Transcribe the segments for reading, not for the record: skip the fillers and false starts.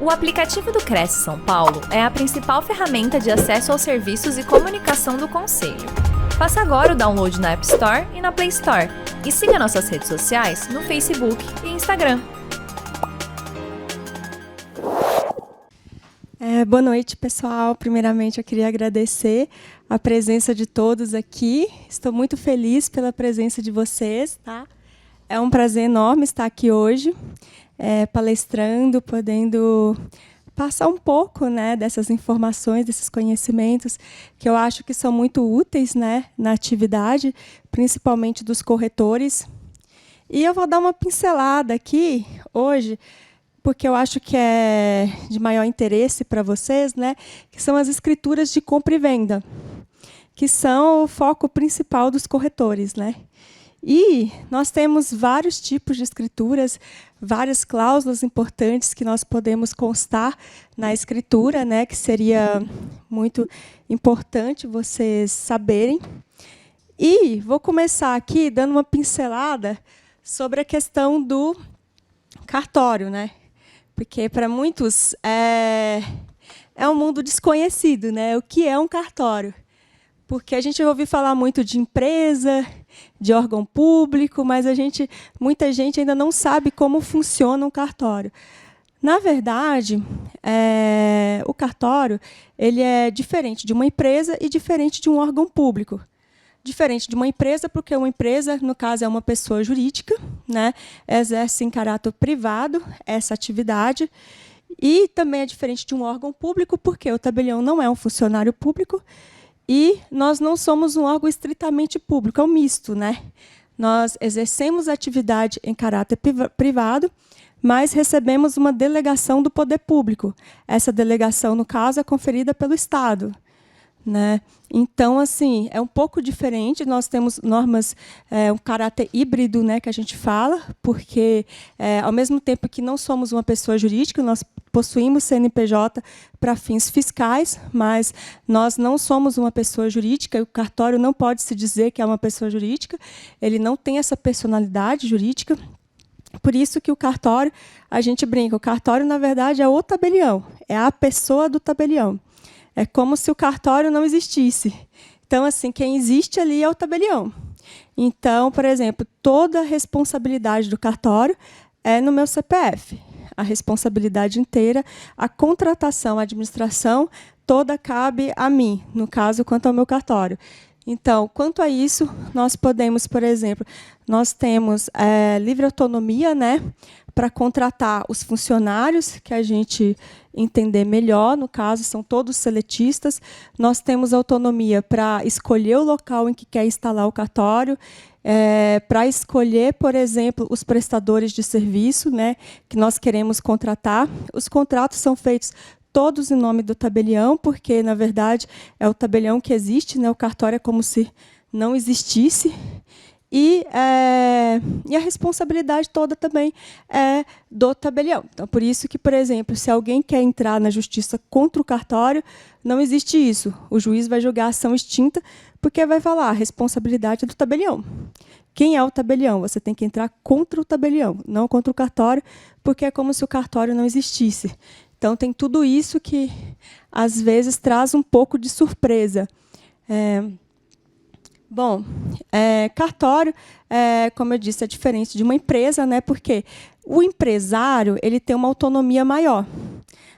O aplicativo do Cresce São Paulo é a principal ferramenta de acesso aos serviços e comunicação do Conselho. Faça agora o download na App Store e na Play Store. E siga nossas redes sociais no Facebook e Instagram. Boa noite, pessoal. Primeiramente, eu queria agradecer a presença de todos aqui. Estou muito feliz pela presença de vocês, tá? É um prazer enorme estar aqui hoje, palestrando, podendo passar um pouco, né, dessas informações, desses conhecimentos que eu acho que são muito úteis, né, na atividade, principalmente dos corretores. E eu vou dar uma pincelada aqui hoje, porque eu acho que é de maior interesse para vocês, né, que são as escrituras de compra e venda, que são o foco principal dos corretores, né? E nós temos vários tipos de escrituras, várias cláusulas importantes que nós podemos constar na escritura, né, que seria muito importante vocês saberem. E vou começar aqui dando uma pincelada sobre a questão do cartório, né? Porque para muitos é um mundo desconhecido, né? O que é um cartório? Porque a gente ouve falar muito de empresa, de órgão público, mas muita gente ainda não sabe como funciona um cartório. Na verdade, o cartório ele é diferente de uma empresa e diferente de um órgão público. Diferente de uma empresa, porque uma empresa, no caso, é uma pessoa jurídica, né, exerce em caráter privado essa atividade. E também é diferente de um órgão público, porque o tabelião não é um funcionário público, e nós não somos um órgão estritamente público, é um misto, né? Nós exercemos atividade em caráter privado, mas recebemos uma delegação do poder público. Essa delegação, no caso, é conferida pelo Estado, né? Então, assim, é um pouco diferente. Nós temos normas, um caráter híbrido, né, que a gente fala, porque, ao mesmo tempo que não somos uma pessoa jurídica, nós possuímos CNPJ para fins fiscais, mas nós não somos uma pessoa jurídica, e o cartório não pode se dizer que é uma pessoa jurídica, ele não tem essa personalidade jurídica. Por isso que o cartório, a gente brinca, o cartório, na verdade, é o tabelião, é a pessoa do tabelião. É como se o cartório não existisse. Então, assim, quem existe ali é o tabelião. Então, por exemplo, toda a responsabilidade do cartório é no meu CPF. A responsabilidade inteira, a contratação, a administração, toda cabe a mim, no caso, quanto ao meu cartório. Então, quanto a isso, nós podemos, por exemplo, nós temos livre autonomia, né, para contratar os funcionários que a gente entender melhor, no caso, são todos seletistas. Nós temos autonomia para escolher o local em que quer instalar o cartório, para escolher, por exemplo, os prestadores de serviço, né, que nós queremos contratar. Os contratos são feitos todos em nome do tabelião, porque, na verdade, é o tabelião que existe, né, o cartório é como se não existisse. E a responsabilidade toda também é do tabelião. Então, por isso que, por exemplo, se alguém quer entrar na justiça contra o cartório, não existe isso. O juiz vai julgar a ação extinta, porque vai falar a responsabilidade é do tabelião. Quem é o tabelião? Você tem que entrar contra o tabelião, não contra o cartório, porque é como se o cartório não existisse. Então, tem tudo isso que, às vezes, traz um pouco de surpresa. Bom, cartório, como eu disse, é diferente de uma empresa, né, porque o empresário ele tem uma autonomia maior,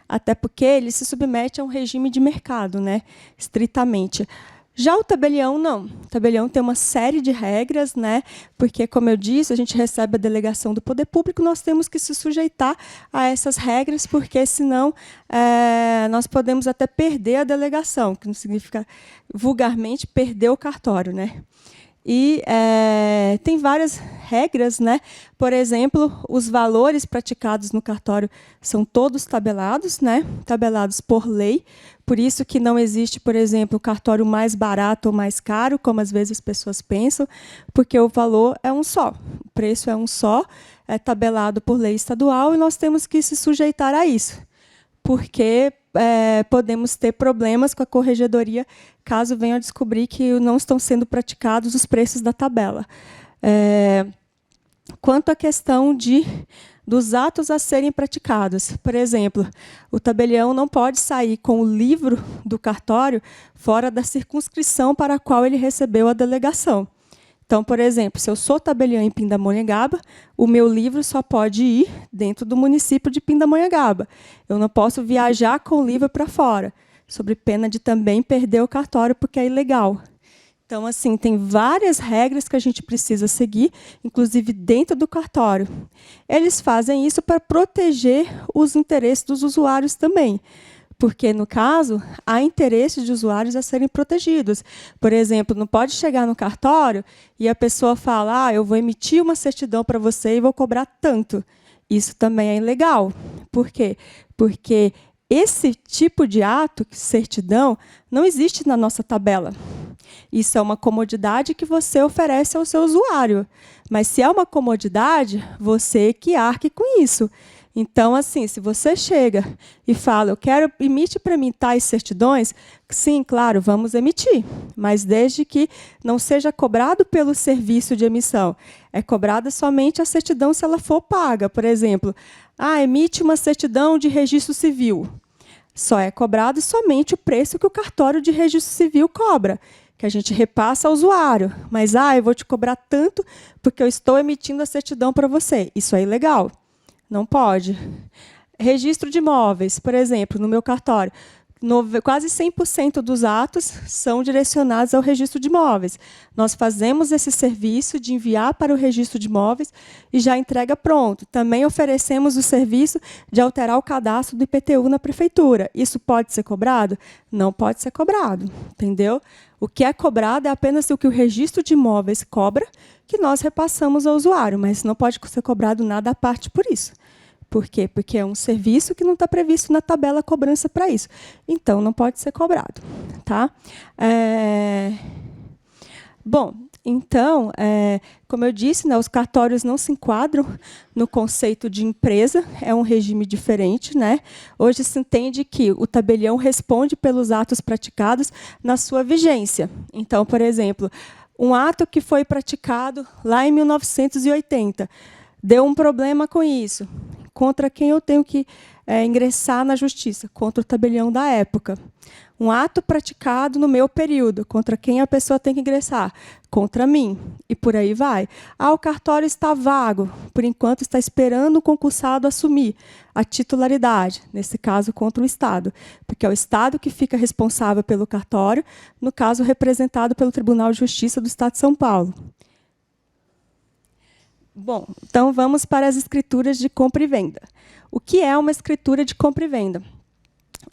até porque ele se submete a um regime de mercado, né, estritamente. Já o tabelião, não. O tabelião tem uma série de regras, né, porque, como eu disse, a gente recebe a delegação do poder público, nós temos que se sujeitar a essas regras, porque, senão, nós podemos até perder a delegação, que não significa, vulgarmente, perder o cartório, né? E tem várias regras, né? Por exemplo, os valores praticados no cartório são todos tabelados, né? Tabelados por lei. Por isso que não existe, por exemplo, o cartório mais barato ou mais caro, como às vezes as pessoas pensam, porque o valor é um só, o preço é um só, é tabelado por lei estadual e nós temos que se sujeitar a isso, porque podemos ter problemas com a corregedoria caso venham a descobrir que não estão sendo praticados os preços da tabela. quanto à questão dos atos a serem praticados. Por exemplo, o tabelião não pode sair com o livro do cartório fora da circunscrição para a qual ele recebeu a delegação. Então, por exemplo, se eu sou tabelião em Pindamonhangaba, o meu livro só pode ir dentro do município de Pindamonhangaba. Eu não posso viajar com o livro para fora, sob pena de também perder o cartório, porque é ilegal. Então, assim, tem várias regras que a gente precisa seguir, inclusive dentro do cartório. Eles fazem isso para proteger os interesses dos usuários também, porque, no caso, há interesses de usuários a serem protegidos. Por exemplo, não pode chegar no cartório e a pessoa fala, eu vou emitir uma certidão para você e vou cobrar tanto. Isso também é ilegal. Por quê? Porque esse tipo de ato, certidão, não existe na nossa tabela. Isso é uma comodidade que você oferece ao seu usuário. Mas, se é uma comodidade, você que arque com isso. Então, assim, se você chega e fala, emite para mim tais certidões, sim, claro, vamos emitir, mas desde que não seja cobrado pelo serviço de emissão. É cobrada somente a certidão se ela for paga. Por exemplo, emite uma certidão de registro civil. Só é cobrado somente o preço que o cartório de registro civil cobra, que a gente repassa ao usuário. Mas, eu vou te cobrar tanto porque eu estou emitindo a certidão para você. Isso é ilegal. Não pode. Registro de imóveis, por exemplo, no meu cartório, quase 100% dos atos são direcionados ao registro de imóveis. Nós fazemos esse serviço de enviar para o registro de imóveis e já entrega pronto. Também oferecemos o serviço de alterar o cadastro do IPTU na prefeitura. Isso pode ser cobrado? Não pode ser cobrado, entendeu? O que é cobrado é apenas o que o registro de imóveis cobra, que nós repassamos ao usuário, mas não pode ser cobrado nada à parte por isso. Por quê? Porque é um serviço que não está previsto na tabela cobrança para isso. Então, não pode ser cobrado. Tá? Bom, então, como eu disse, os cartórios não se enquadram no conceito de empresa, é um regime diferente. Né? Hoje se entende que o tabelião responde pelos atos praticados na sua vigência. Então, por exemplo, um ato que foi praticado lá em 1980, deu um problema com isso. Contra quem eu tenho que ingressar na justiça? Contra o tabelião da época. Um ato praticado no meu período, contra quem a pessoa tem que ingressar? Contra mim. E por aí vai. O cartório está vago, por enquanto está esperando o concursado assumir a titularidade, nesse caso contra o Estado, porque é o Estado que fica responsável pelo cartório, no caso representado pelo Tribunal de Justiça do Estado de São Paulo. Bom, então vamos para as escrituras de compra e venda. O que é uma escritura de compra e venda?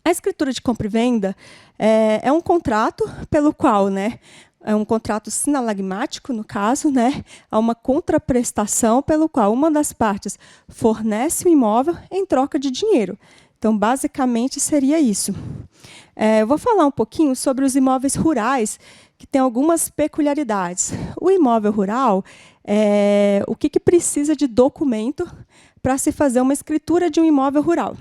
A escritura de compra e venda é um contrato pelo qual, é um contrato sinalagmático, no caso, há uma contraprestação pelo qual uma das partes fornece o imóvel em troca de dinheiro. Então, basicamente, seria isso. Eu vou falar um pouquinho sobre os imóveis rurais, que tem algumas peculiaridades. O imóvel rural, o que precisa de documento para se fazer uma escritura de um imóvel rural?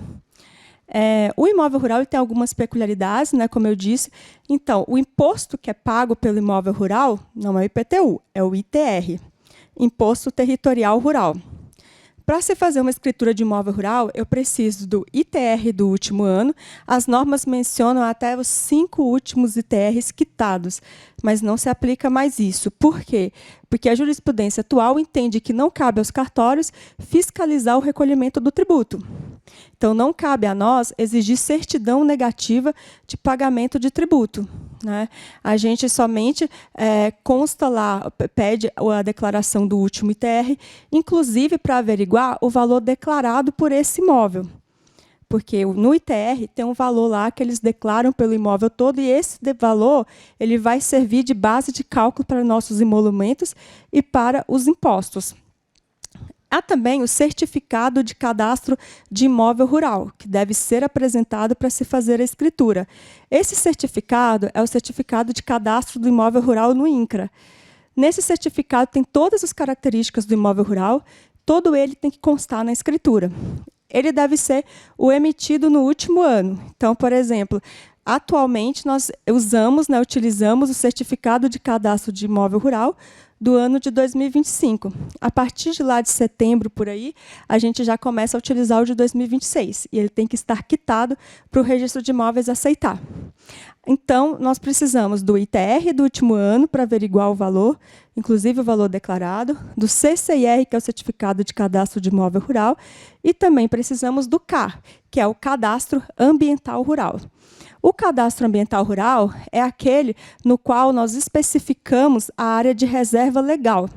O imóvel rural tem algumas peculiaridades, como eu disse. Então, o imposto que é pago pelo imóvel rural não é o IPTU, é o ITR, Imposto Territorial Rural. Para se fazer uma escritura de imóvel rural, eu preciso do ITR do último ano. As normas mencionam até os 5 últimos ITRs quitados, mas não se aplica mais isso. Por quê? Porque a jurisprudência atual entende que não cabe aos cartórios fiscalizar o recolhimento do tributo. Então, não cabe a nós exigir certidão negativa de pagamento de tributo. A gente somente consta lá, pede a declaração do último ITR, inclusive para averiguar o valor declarado por esse imóvel. Porque no ITR tem um valor lá que eles declaram pelo imóvel todo, e esse valor ele vai servir de base de cálculo para nossos emolumentos e para os impostos. Há também o certificado de cadastro de imóvel rural, que deve ser apresentado para se fazer a escritura. Esse certificado é o certificado de cadastro do imóvel rural no INCRA. Nesse certificado tem todas as características do imóvel rural, todo ele tem que constar na escritura. Ele deve ser o emitido no último ano. Então, por exemplo, atualmente nós utilizamos o certificado de cadastro de imóvel rural do ano de 2025. A partir de lá de setembro, por aí, a gente já começa a utilizar o de 2026, e ele tem que estar quitado para o registro de imóveis aceitar. Então, nós precisamos do ITR do último ano para averiguar o valor, inclusive o valor declarado, do CCIR, que é o Certificado de Cadastro de Imóvel Rural, e também precisamos do CAR, que é o Cadastro Ambiental Rural. O cadastro ambiental rural é aquele no qual nós especificamos a área de reserva legal.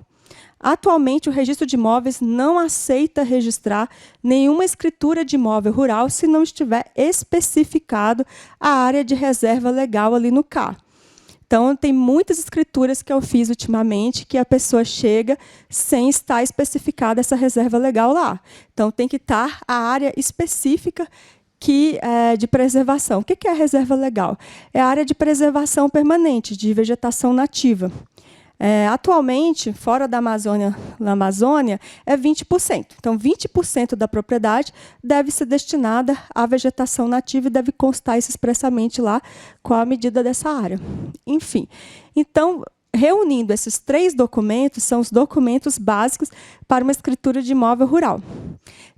Atualmente, o registro de imóveis não aceita registrar nenhuma escritura de imóvel rural se não estiver especificado a área de reserva legal ali no CAR. Então, tem muitas escrituras que eu fiz ultimamente que a pessoa chega sem estar especificada essa reserva legal lá. Então, tem que estar a área específica de preservação. O que é a reserva legal? É a área de preservação permanente, de vegetação nativa. Atualmente, fora da Amazônia, na Amazônia, é 20%. Então, 20% da propriedade deve ser destinada à vegetação nativa e deve constar isso expressamente lá qual a medida dessa área. Enfim, então, reunindo esses 3 documentos, são os documentos básicos para uma escritura de imóvel rural.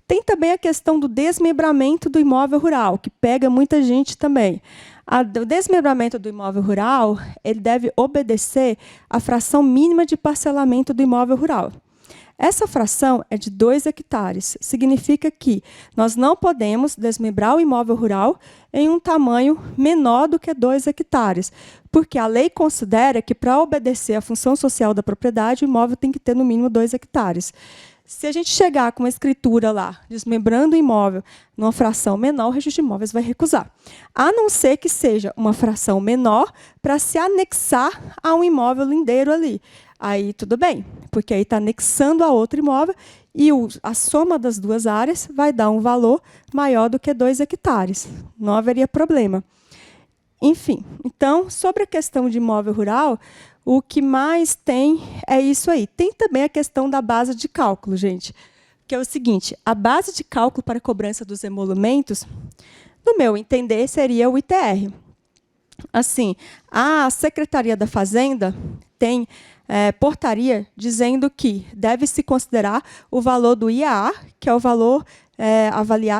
Tem também a questão do desmembramento do imóvel rural, que pega muita gente também. O desmembramento do imóvel rural, ele deve obedecer à fração mínima de parcelamento do imóvel rural. Essa fração é de 2 hectares. Significa que nós não podemos desmembrar o imóvel rural em um tamanho menor do que 2 hectares, porque a lei considera que, para obedecer à função social da propriedade, o imóvel tem que ter, no mínimo, 2 hectares. Se a gente chegar com uma escritura lá, desmembrando o imóvel numa fração menor, o registro de imóveis vai recusar. A não ser que seja uma fração menor para se anexar a um imóvel lindeiro ali. Aí tudo bem, porque aí está anexando a outro imóvel e a soma das 2 áreas vai dar um valor maior do que 2 hectares. Não haveria problema. Enfim, então, sobre a questão de imóvel rural, o que mais tem é isso aí. Tem também a questão da base de cálculo, gente, que é o seguinte: a base de cálculo para a cobrança dos emolumentos, no meu entender, seria o ITR. Assim, a Secretaria da Fazenda tem portaria dizendo que deve-se considerar o valor do IAA, que é o valor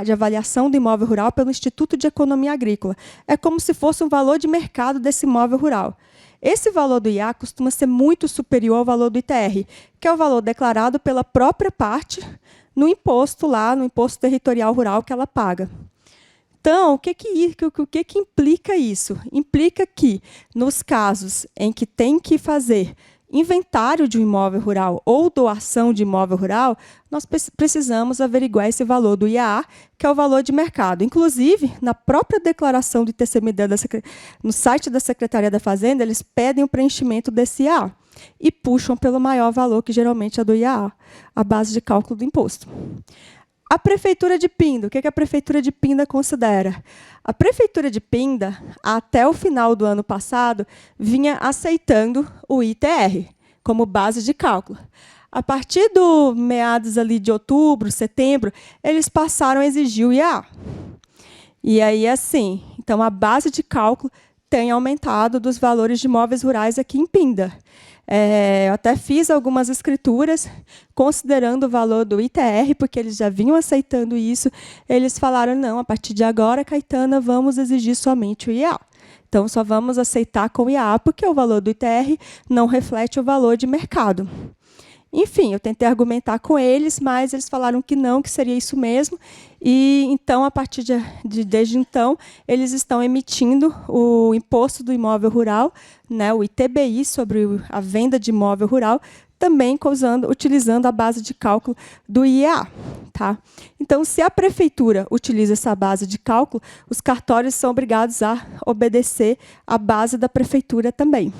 de avaliação do imóvel rural pelo Instituto de Economia Agrícola. É como se fosse um valor de mercado desse imóvel rural. Esse valor do IAA costuma ser muito superior ao valor do ITR, que é o valor declarado pela própria parte no imposto territorial rural que ela paga. Então, o que implica isso? Implica que, nos casos em que tem que fazer inventário de um imóvel rural ou doação de imóvel rural, nós precisamos averiguar esse valor do IAA, que é o valor de mercado. Inclusive, na própria declaração do ITCMD no site da Secretaria da Fazenda, eles pedem o preenchimento desse IAA e puxam pelo maior valor, que geralmente é do IAA, a base de cálculo do imposto. A Prefeitura de Pinda, o que a Prefeitura de Pinda considera? A Prefeitura de Pinda, até o final do ano passado, vinha aceitando o ITR como base de cálculo. A partir do meados ali de outubro, setembro, eles passaram a exigir o IAA. E aí, assim, então a base de cálculo tem aumentado dos valores de imóveis rurais aqui em Pinda. Eu até fiz algumas escrituras considerando o valor do ITR, porque eles já vinham aceitando isso. Eles falaram, não, a partir de agora, Caetana, vamos exigir somente o IAA. Então, só vamos aceitar com o IAA, porque o valor do ITR não reflete o valor de mercado. Enfim, eu tentei argumentar com eles, mas eles falaram que não, que seria isso mesmo. E, então, a partir desde então, eles estão emitindo o imposto do imóvel rural, né, o ITBI, sobre a venda de imóvel rural, também utilizando a base de cálculo do IEA. Tá? Então, se a prefeitura utiliza essa base de cálculo, os cartórios são obrigados a obedecer à base da prefeitura também.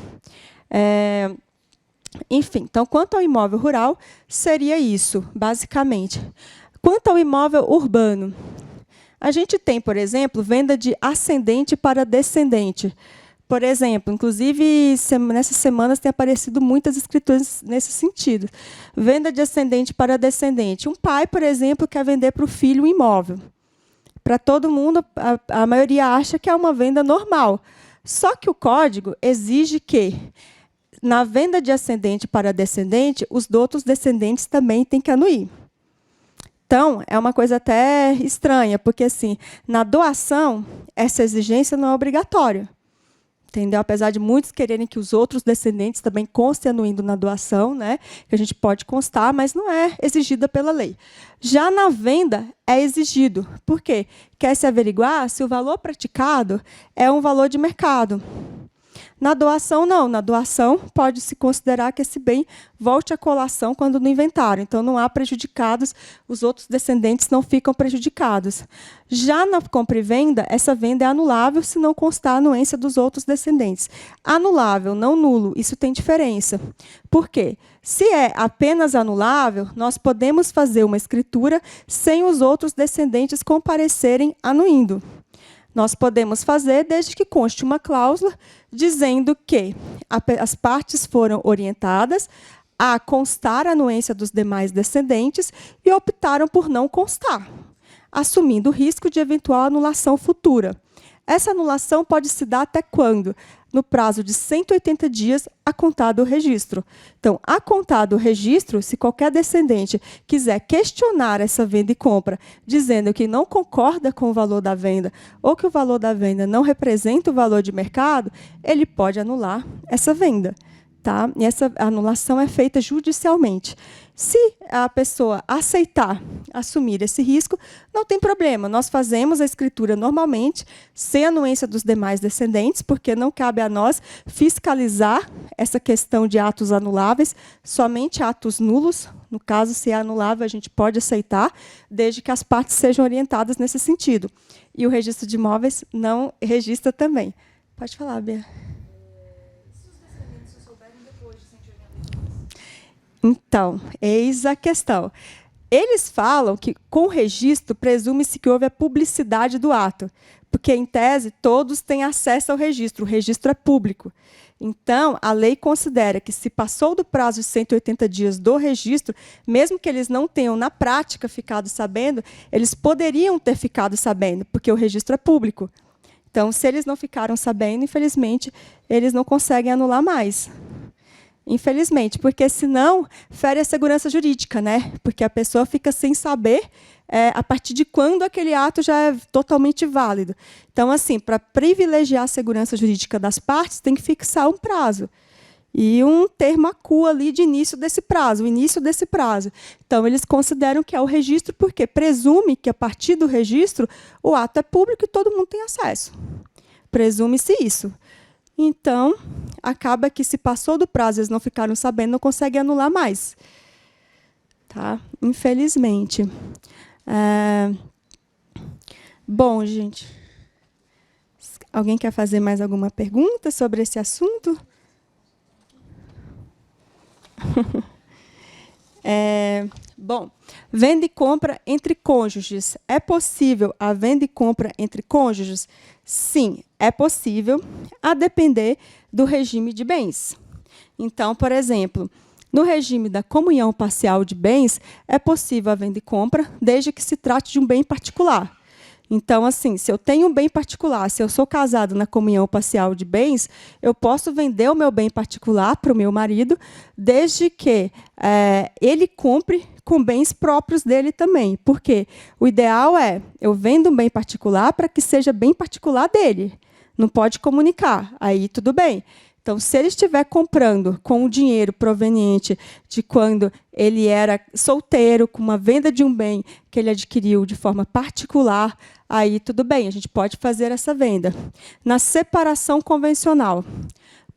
Enfim, então, quanto ao imóvel rural, seria isso, basicamente. Quanto ao imóvel urbano, a gente tem, por exemplo, venda de ascendente para descendente. Por exemplo, inclusive, nessas semanas tem aparecido muitas escrituras nesse sentido. Venda de ascendente para descendente. Um pai, por exemplo, quer vender para o filho um imóvel. Para todo mundo, a maioria acha que é uma venda normal. Só que o código exige que Na venda de ascendente para descendente, os outros descendentes também têm que anuir. Então, é uma coisa até estranha, porque assim, na doação, essa exigência não é obrigatória. Entendeu? Apesar de muitos quererem que os outros descendentes também constem anuindo na doação, né? Que a gente pode constar, mas não é exigida pela lei. Já na venda, é exigido. Por quê? Quer se averiguar se o valor praticado é um valor de mercado. Na doação, não. Na doação, pode-se considerar que esse bem volte à colação quando no inventário. Então, não há prejudicados, os outros descendentes não ficam prejudicados. Já na compra e venda, essa venda é anulável se não constar a anuência dos outros descendentes. Anulável, não nulo, isso tem diferença. Por quê? Se é apenas anulável, nós podemos fazer uma escritura sem os outros descendentes comparecerem anuindo. Nós podemos fazer desde que conste uma cláusula dizendo que as partes foram orientadas a constar a anuência dos demais descendentes e optaram por não constar, assumindo o risco de eventual anulação futura. Essa anulação pode se dar até quando? No prazo de 180 dias a contar do registro. Então, a contar do registro, se qualquer descendente quiser questionar essa venda e compra, dizendo que não concorda com o valor da venda ou que o valor da venda não representa o valor de mercado, ele pode anular essa venda. Tá? E essa anulação é feita judicialmente. Se a pessoa aceitar assumir esse risco, não tem problema. Nós fazemos a escritura normalmente, sem anuência dos demais descendentes, porque não cabe a nós fiscalizar essa questão de atos anuláveis, somente atos nulos. No caso, se é anulável, a gente pode aceitar, desde que as partes sejam orientadas nesse sentido. E o registro de imóveis não registra também. Pode falar, Bia. Então, eis a questão. Eles falam que, com o registro, presume-se que houve a publicidade do ato, porque, em tese, todos têm acesso ao registro. O registro é público. Então, a lei considera que, se passou do prazo de 180 dias do registro, mesmo que eles não tenham, na prática, ficado sabendo, eles poderiam ter ficado sabendo, porque o registro é público. Então, se eles não ficaram sabendo, infelizmente, eles não conseguem anular mais. Infelizmente, porque senão fere a segurança jurídica, né? Porque a pessoa fica sem saber a partir de quando aquele ato já é totalmente válido. Então, assim, para privilegiar a segurança jurídica das partes, tem que fixar um prazo. E um termo acu ali de início desse prazo, o início desse prazo. Então, eles consideram que é o registro, porque presume que, a partir do registro, o ato é público e todo mundo tem acesso. Presume-se isso. Então, acaba que, se passou do prazo, eles não ficaram sabendo, não conseguem anular mais. Tá? Infelizmente. Bom, gente. Alguém quer fazer mais alguma pergunta sobre esse assunto? Bom, venda e compra entre cônjuges. É possível a venda e compra entre cônjuges? Sim, é possível, a depender do regime de bens. Então, por exemplo, no regime da comunhão parcial de bens, é possível a venda e compra, desde que se trate de um bem particular. Então, assim, se eu tenho um bem particular, se eu sou casado na comunhão parcial de bens, eu posso vender o meu bem particular para o meu marido, desde que ele compre com bens próprios dele também. Porque o ideal é, eu vendo um bem particular para que seja bem particular dele. Não pode comunicar, aí tudo bem. Então, se ele estiver comprando com o dinheiro proveniente de quando ele era solteiro, com uma venda de um bem que ele adquiriu de forma particular, aí tudo bem, a gente pode fazer essa venda. Na separação convencional,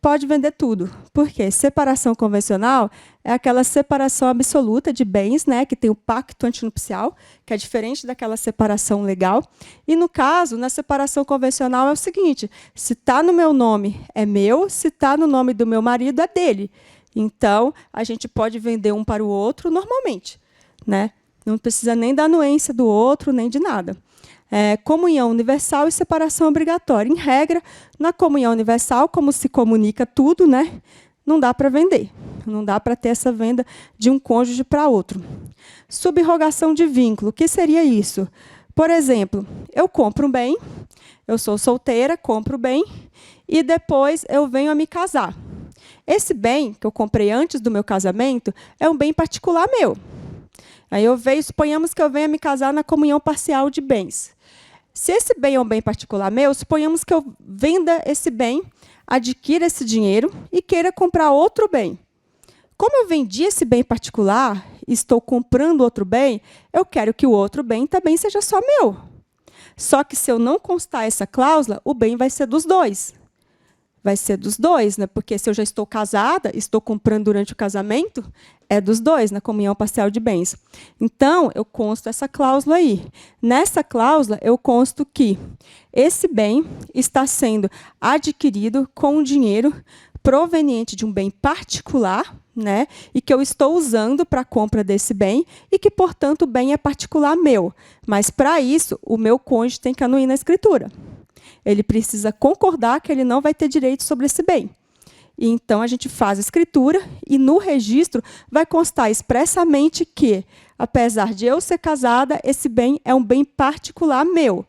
pode vender tudo. Por quê? Separação convencional é aquela separação absoluta de bens, né, que tem o pacto antinupcial, que é diferente daquela separação legal. E, no caso, na separação convencional é o seguinte, se está no meu nome, é meu, se está no nome do meu marido, é dele. Então, a gente pode vender um para o outro normalmente, né? Não precisa nem da anuência do outro, nem de nada. Comunhão universal e separação obrigatória. Em regra, na comunhão universal, como se comunica tudo, né, não dá para vender. Não dá para ter essa venda de um cônjuge para outro. Subrogação de vínculo. O que seria isso? Por exemplo, eu compro um bem, eu sou solteira, compro o bem, e depois eu venho a me casar. Esse bem que eu comprei antes do meu casamento é um bem particular meu. Aí suponhamos que eu venha me casar na comunhão parcial de bens. Se esse bem é um bem particular meu, suponhamos que eu venda esse bem, adquira esse dinheiro e queira comprar outro bem. Como eu vendi esse bem particular e estou comprando outro bem, eu quero que o outro bem também seja só meu. Só que se eu não constar essa cláusula, o bem vai ser dos dois. Vai ser dos dois, né? Porque se eu já estou casada, estou comprando durante o casamento, é dos dois, na comunhão parcial de bens. Então, eu consto essa cláusula aí. Nessa cláusula, eu consto que esse bem está sendo adquirido com dinheiro proveniente de um bem particular, né, e que eu estou usando para a compra desse bem, e que, portanto, o bem é particular meu. Mas, para isso, o meu cônjuge tem que anuir na escritura. Ele precisa concordar que ele não vai ter direito sobre esse bem. E, então, a gente faz a escritura, e no registro vai constar expressamente que, apesar de eu ser casada, esse bem é um bem particular meu,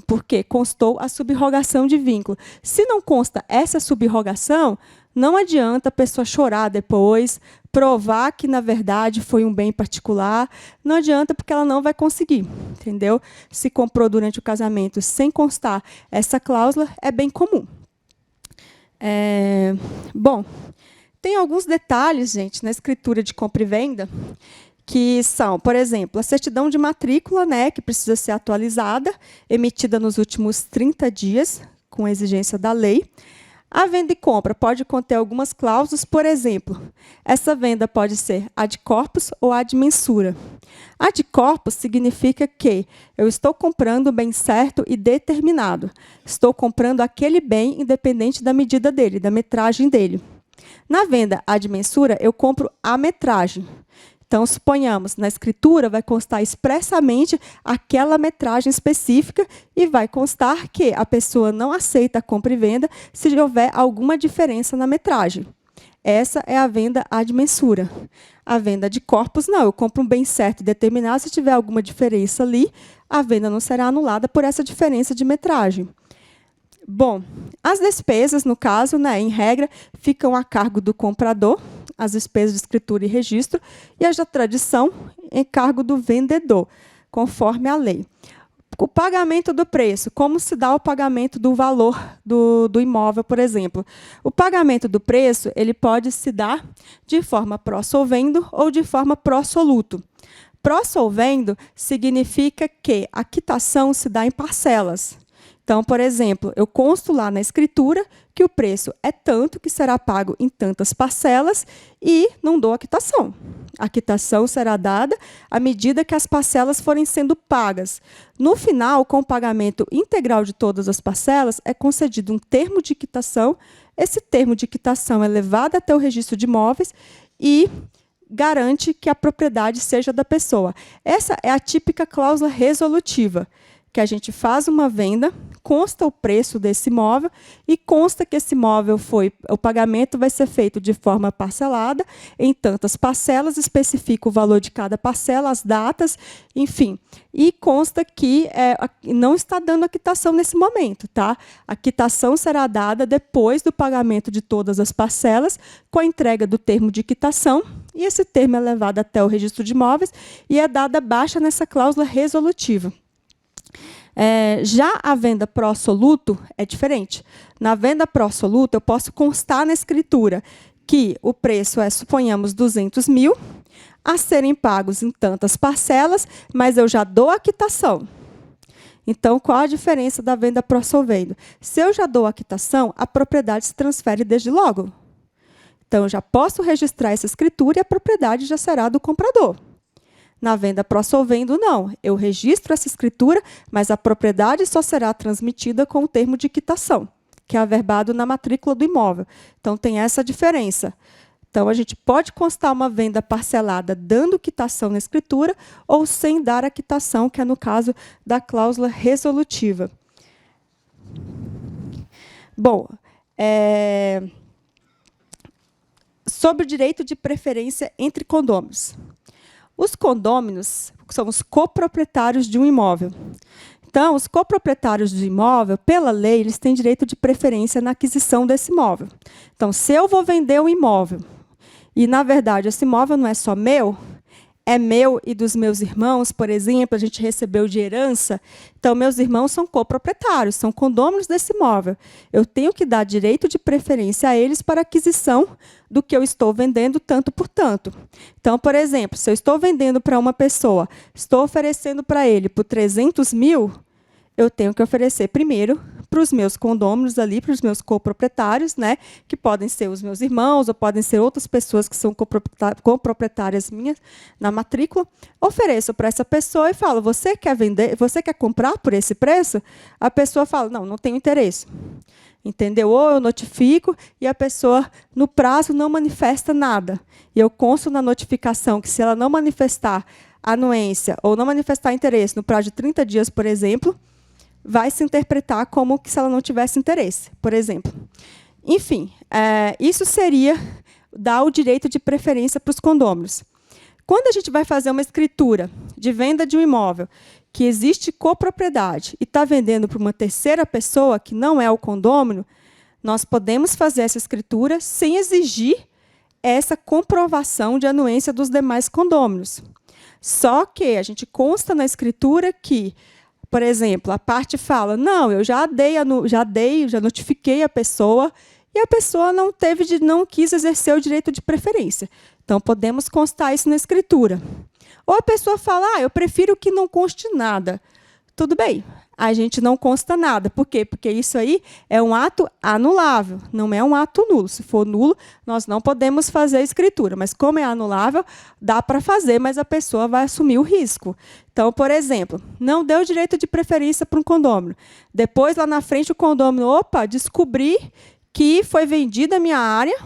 porque constou a subrogação de vínculo. Se não consta essa subrogação, não adianta a pessoa chorar depois, provar que, na verdade, foi um bem particular. Não adianta, porque ela não vai conseguir, entendeu? Se comprou durante o casamento sem constar essa cláusula, é bem comum. Bom, tem alguns detalhes, gente, na escritura de compra e venda, que são, por exemplo, a certidão de matrícula, né, que precisa ser atualizada, emitida nos últimos 30 dias, com a exigência da lei. A venda e compra pode conter algumas cláusulas, por exemplo, essa venda pode ser ad corpus ou ad mensura. Ad corpus significa que eu estou comprando o bem certo e determinado. Estou comprando aquele bem independente da medida dele, da metragem dele. Na venda ad mensura, eu compro a metragem. Então, suponhamos, na escritura vai constar expressamente aquela metragem específica e vai constar que a pessoa não aceita a compra e venda se houver alguma diferença na metragem. Essa é a venda ad mensura. A venda de corpus, não. Eu compro um bem certo e determinado, se tiver alguma diferença ali, a venda não será anulada por essa diferença de metragem. Bom, as despesas, no caso, né, em regra, ficam a cargo do comprador, as despesas de escritura e registro, e as da tradição em cargo do vendedor, conforme a lei. O pagamento do preço, como se dá o pagamento do valor do imóvel, por exemplo? O pagamento do preço ele pode se dar de forma pró-solvendo ou de forma pró-soluto. Pró-solvendo significa que a quitação se dá em parcelas. Então, por exemplo, eu consto lá na escritura que o preço é tanto que será pago em tantas parcelas e não dou a quitação. A quitação será dada à medida que as parcelas forem sendo pagas. No final, com o pagamento integral de todas as parcelas, é concedido um termo de quitação. Esse termo de quitação é levado até o registro de imóveis e garante que a propriedade seja da pessoa. Essa é a típica cláusula resolutiva, que a gente faz uma venda, consta o preço desse imóvel e consta que esse imóvel o pagamento vai ser feito de forma parcelada, em tantas parcelas, especifica o valor de cada parcela, as datas, enfim. E consta que não está dando a quitação nesse momento, tá? A quitação será dada depois do pagamento de todas as parcelas, com a entrega do termo de quitação, e esse termo é levado até o registro de imóveis e é dada baixa nessa cláusula resolutiva. Já a venda pró-soluto é diferente. Na venda pró-soluto, eu posso constar na escritura que o preço é, suponhamos, 200 mil, a serem pagos em tantas parcelas, mas eu já dou a quitação. Então, qual a diferença da venda pró-solvendo? Se eu já dou a quitação, a propriedade se transfere desde logo. Então, eu já posso registrar essa escritura e a propriedade já será do comprador. Na venda pró-solvendo, não. Eu registro essa escritura, mas a propriedade só será transmitida com o termo de quitação, que é averbado na matrícula do imóvel. Então, tem essa diferença. Então, a gente pode constar uma venda parcelada dando quitação na escritura ou sem dar a quitação, que é no caso da cláusula resolutiva. Bom, sobre o direito de preferência entre condôminos. Os condôminos são os coproprietários de um imóvel. Então, os coproprietários do imóvel, pela lei, eles têm direito de preferência na aquisição desse imóvel. Então, se eu vou vender um imóvel, e, na verdade, esse imóvel não é só meu, é meu e dos meus irmãos, por exemplo, a gente recebeu de herança, então, meus irmãos são coproprietários, são condôminos desse imóvel. Eu tenho que dar direito de preferência a eles para aquisição do que eu estou vendendo, tanto por tanto. Então, por exemplo, se eu estou vendendo para uma pessoa, estou oferecendo para ele por 300 mil, eu tenho que oferecer primeiro para os meus condôminos ali, para os meus coproprietários, né, que podem ser os meus irmãos ou podem ser outras pessoas que são coproprietárias minhas na matrícula. Ofereço para essa pessoa e falo, você quer vender, você quer comprar por esse preço? A pessoa fala, não, não tenho interesse. Entendeu? Ou eu notifico e a pessoa, no prazo, não manifesta nada. E eu consto na notificação que, se ela não manifestar anuência ou não manifestar interesse no prazo de 30 dias, por exemplo, vai se interpretar como que se ela não tivesse interesse, por exemplo. Enfim, isso seria dar o direito de preferência para os condôminos. Quando a gente vai fazer uma escritura de venda de um imóvel que existe copropriedade e está vendendo para uma terceira pessoa, que não é o condômino, nós podemos fazer essa escritura sem exigir essa comprovação de anuência dos demais condôminos. Só que a gente consta na escritura que, por exemplo, a parte fala, não, eu já notifiquei a pessoa e a pessoa não quis exercer o direito de preferência. Então, podemos constar isso na escritura. Ou a pessoa fala, eu prefiro que não conste nada. Tudo bem, a gente não consta nada. Por quê? Porque isso aí é um ato anulável, não é um ato nulo. Se for nulo, nós não podemos fazer a escritura. Mas como é anulável, dá para fazer, mas a pessoa vai assumir o risco. Então, por exemplo, não deu direito de preferência para um condômino. Depois, lá na frente, o condômino, descobri que foi vendida a minha área,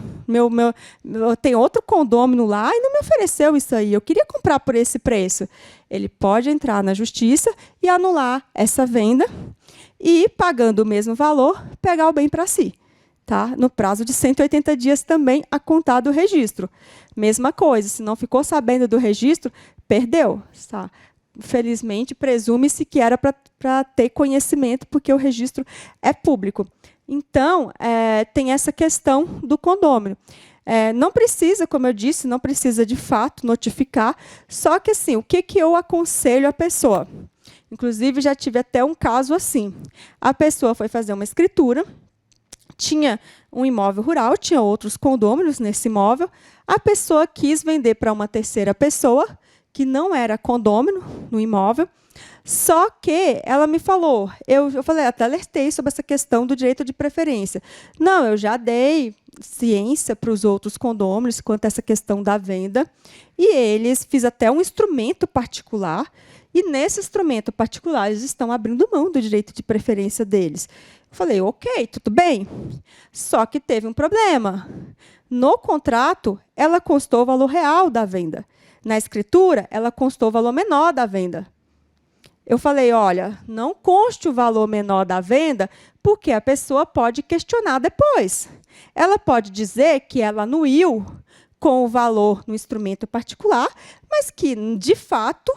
tem outro condômino lá e não me ofereceu isso aí. Eu queria comprar por esse preço. Ele pode entrar na justiça e anular essa venda e, pagando o mesmo valor, pegar o bem para si. Tá? No prazo de 180 dias também a contar do registro. Mesma coisa, se não ficou sabendo do registro, perdeu. Tá? Infelizmente, presume-se que era para ter conhecimento, porque o registro é público. Então, tem essa questão do condômino. Não precisa, como eu disse, não precisa de fato notificar, só que assim, o que eu aconselho a pessoa? Inclusive, já tive até um caso assim. A pessoa foi fazer uma escritura, tinha um imóvel rural, tinha outros condôminos nesse imóvel, a pessoa quis vender para uma terceira pessoa, que não era condômino no imóvel, só que ela me falou, eu falei, até alertei sobre essa questão do direito de preferência. Não, eu já dei ciência para os outros condôminos quanto a essa questão da venda, e eles fiz até um instrumento particular, e nesse instrumento particular eles estão abrindo mão do direito de preferência deles. Eu falei, ok, tudo bem. Só que teve um problema. No contrato, ela constou o valor real da venda. Na escritura, ela constou o valor menor da venda. Eu falei, olha, não conste o valor menor da venda, porque a pessoa pode questionar depois. Ela pode dizer que ela anuiu com o valor no instrumento particular, mas que, de fato,